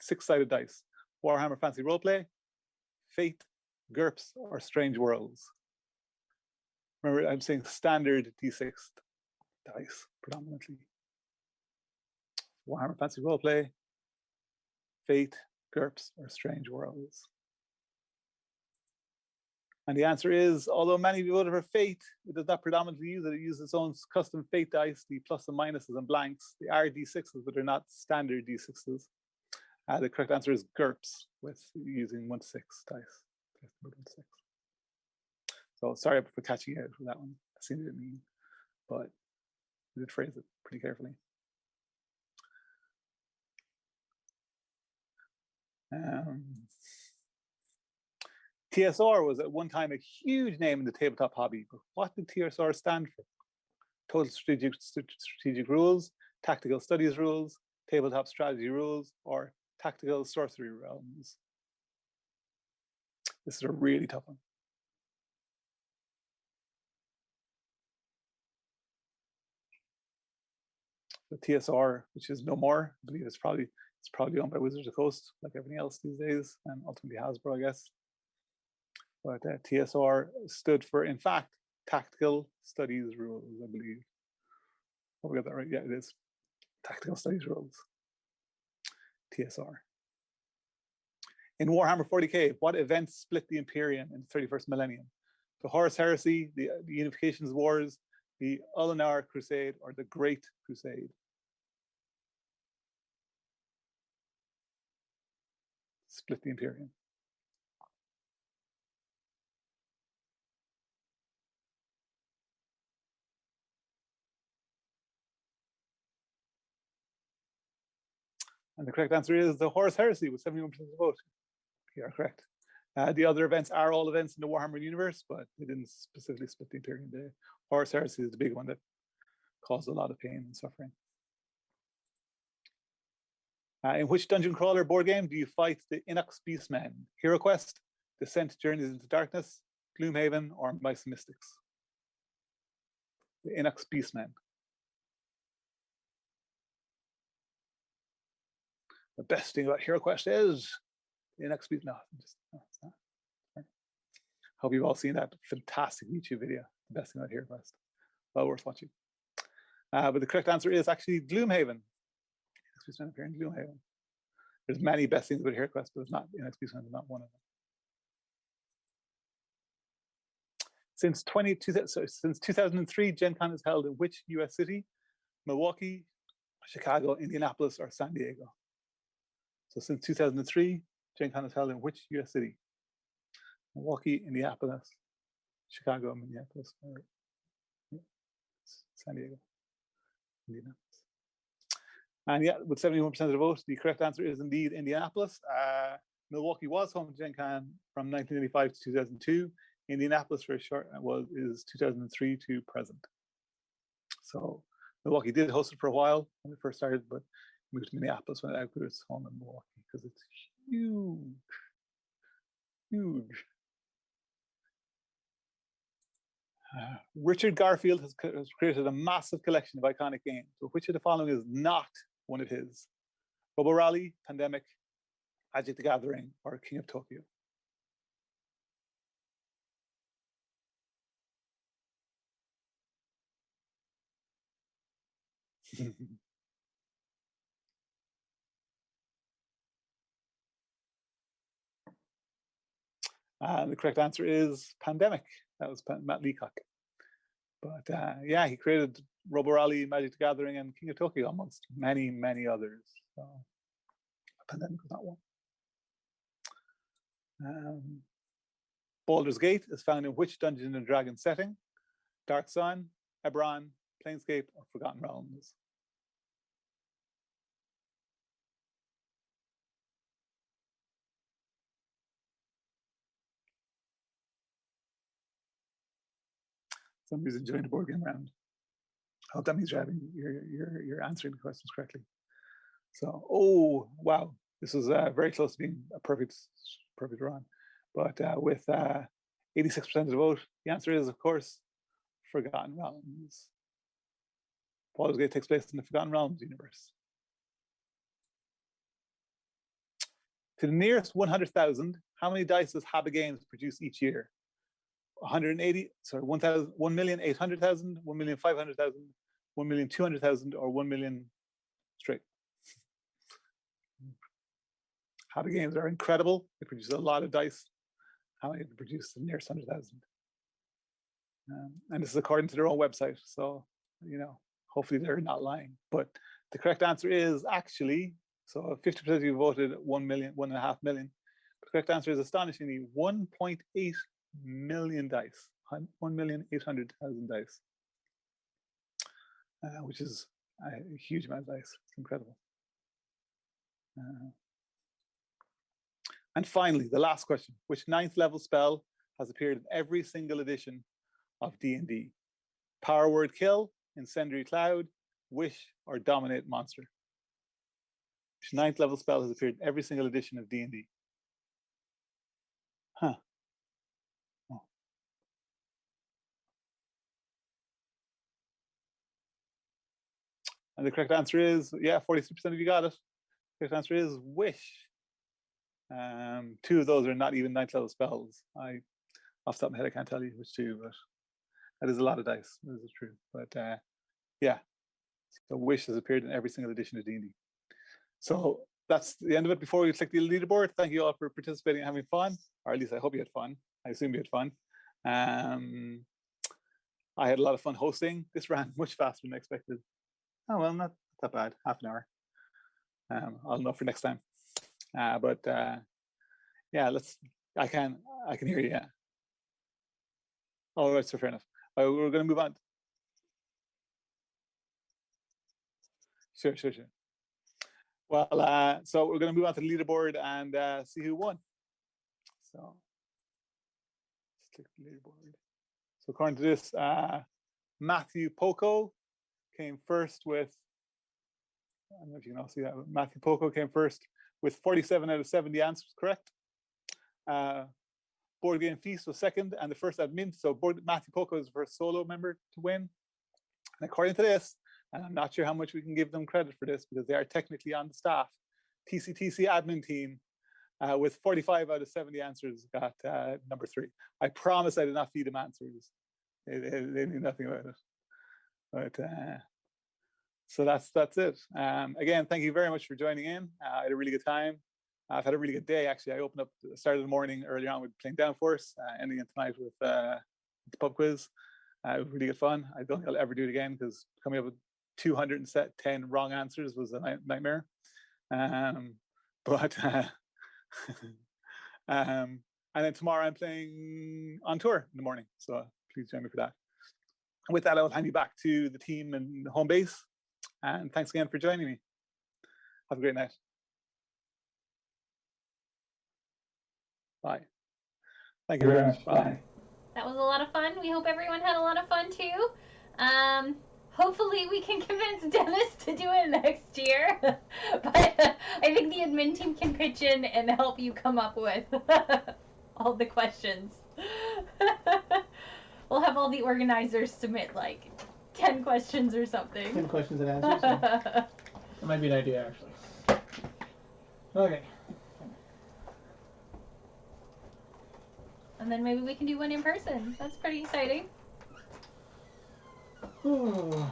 six-sided dice? Warhammer Fantasy Roleplay, Fate, GURPS, or Strange Worlds? Remember, I'm saying standard D6 dice predominantly. Warhammer Fantasy Roleplay, Fate, GURPS, or Strange Worlds? And the answer is, although many of you voted for Fate, it does not predominantly use it. It uses its own custom Fate dice, the plus and minuses and blanks. They are D6s, but they're not standard D6s. The correct answer is GURPS, with using 1 to 6 dice. So sorry for catching you out for that one. I see what it mean, but we did phrase it pretty carefully. TSR was at one time a huge name in the tabletop hobby, but what did TSR stand for? Total strategic rules, tactical studies rules, tabletop strategy rules, or tactical sorcery realms? This is a really tough one. The TSR, which is no more, I believe it's probably owned by Wizards of the Coast, like everything else these days, and ultimately Hasbro, I guess. But TSR stood for, in fact, Tactical Studies Rules, I believe. Oh, we got that right. Yeah, it is. Tactical Studies Rules. TSR. In Warhammer 40k, what event split the Imperium in the 31st millennium? The Horus Heresy, the Unifications Wars, the Ulanar Crusade, or the Great Crusade? Split the Imperium. And the correct answer is the Horus Heresy with 71% of the vote. You are correct. The other events are all events in the Warhammer universe, but they didn't specifically split the Imperium. The Horus Heresy is the big one that caused a lot of pain and suffering. In which dungeon crawler board game do you fight the Inox Beastmen? Hero Quest, Descent Journeys into Darkness, Gloomhaven, or Mice and Mystics? The Inox Beastmen. The best thing about Hero Quest is the Inox Beast. No, it's not. Hope you've all seen that fantastic YouTube video. The best thing about Hero Quest. Well worth watching. But the correct answer is actually Gloomhaven. Inox Beastmen appear in Gloomhaven. There's many best things about Hero Quest, but it's not Inox Beastmen is not one of them. Since 2003, Gen Con is held in which US city? Milwaukee, Chicago, Indianapolis, or San Diego? So since 2003, Gen Con is held in which US city? Milwaukee, Indianapolis, Chicago, Minneapolis, or San Diego, Indianapolis. And yeah, with 71% of the vote, the correct answer is indeed Indianapolis. Milwaukee was home to Gen Con from 1985 to 2002. Indianapolis for a short is 2003 to present. So Milwaukee did host it for a while when it first started, but moved to Minneapolis when it outgrew its home in Milwaukee because it's huge, huge. Richard Garfield has created a massive collection of iconic games, but which of the following is not one of his? Robo Rally, Pandemic, Magic the Gathering, or King of Tokyo? The correct answer is Pandemic. That was Matt Leacock. But yeah, he created Robo Rally, Magic the Gathering, and King of Tokyo amongst many, many others. So Pandemic was not one. Baldur's Gate is found in which Dungeons and Dragons setting? Dark Sun, Eberron, Planescape, or Forgotten Realms? Somebody's enjoying the board game round. I hope that means you're answering the questions correctly. So, oh wow, this was very close to being a perfect run, but with 86% of the vote, the answer is of course Forgotten Realms. Baldur's Gate takes place in the Forgotten Realms universe. To the nearest 100,000, how many dice does Habba Games produce each year? 180, sorry, 1,000, 1,800,000, 1,500,000, 1,200,000, or 1 million straight. Habba Games are incredible. They produce a lot of dice. How many they produce the nearest 100,000? And this is according to their own website. So, you know, hopefully they're not lying. But the correct answer is actually, so 50% of you voted 1 million, 1.5 million. The correct answer is astonishingly 1.8 million dice, 1,800,000 dice, which is a huge amount of dice. It's incredible. And finally, the last question: which 9th level spell has appeared in every single edition of D&D? Power Word Kill, Incendiary Cloud, Wish, or Dominate Monster? Which 9th level spell has appeared in every single edition of D&D? Huh. Oh. And the correct answer is, yeah, 43% of you got it. The correct answer is Wish. 2 of those are not even 9th level spells. Off the top of my head, I can't tell you which 2, but that is a lot of dice. That is true. But yeah, so Wish has appeared in every single edition of D&D. So that's the end of it. Before we click the leaderboard, thank you all for participating and having fun, or at least I hope you had fun. I assume you had fun. I had a lot of fun hosting. This ran much faster than expected. Oh well, not that bad. Half an hour. I'll know for next time. But yeah, I can hear you. Yeah. All right, so fair enough. We're going to move on. Sure. Well, so we're going to move on to the leaderboard and see who won. So let's click the leaderboard. So according to this, Matthew Poco came first with, I don't know if you can all see that, but Matthew Poco came first with 47 out of 70 answers correct. Board Game Feast was second and the first admin. So Matthew Poco is the first solo member to win. And according to this, and I'm not sure how much we can give them credit for this because they are technically on the staff, TCTC admin team with 45 out of 70 answers got number 3. I promise I did not feed them answers. They knew nothing about it. But so that's it. Again, thank you very much for joining in. I had a really good time. I've had a really good day, actually. I opened up, started the morning earlier on with playing Downforce, ending it tonight with the pub quiz. It was really good fun. I don't think I'll ever do it again because coming up with 210 wrong answers was a nightmare. And then tomorrow I'm playing on tour in the morning. So please join me for that. And with that, I'll hand you back to the team and home base. And thanks again for joining me. Have a great night. Bye. Thank you very much. Bye. That was a lot of fun. We hope everyone had a lot of fun too. Hopefully we can convince Dennis to do it next year. But I think the admin team can pitch in and help you come up with all the questions. We'll have all the organizers submit like 10 questions or something. 10 questions and answers. That might be an idea, actually. Okay. And then maybe we can do one in person. That's pretty exciting. Ooh.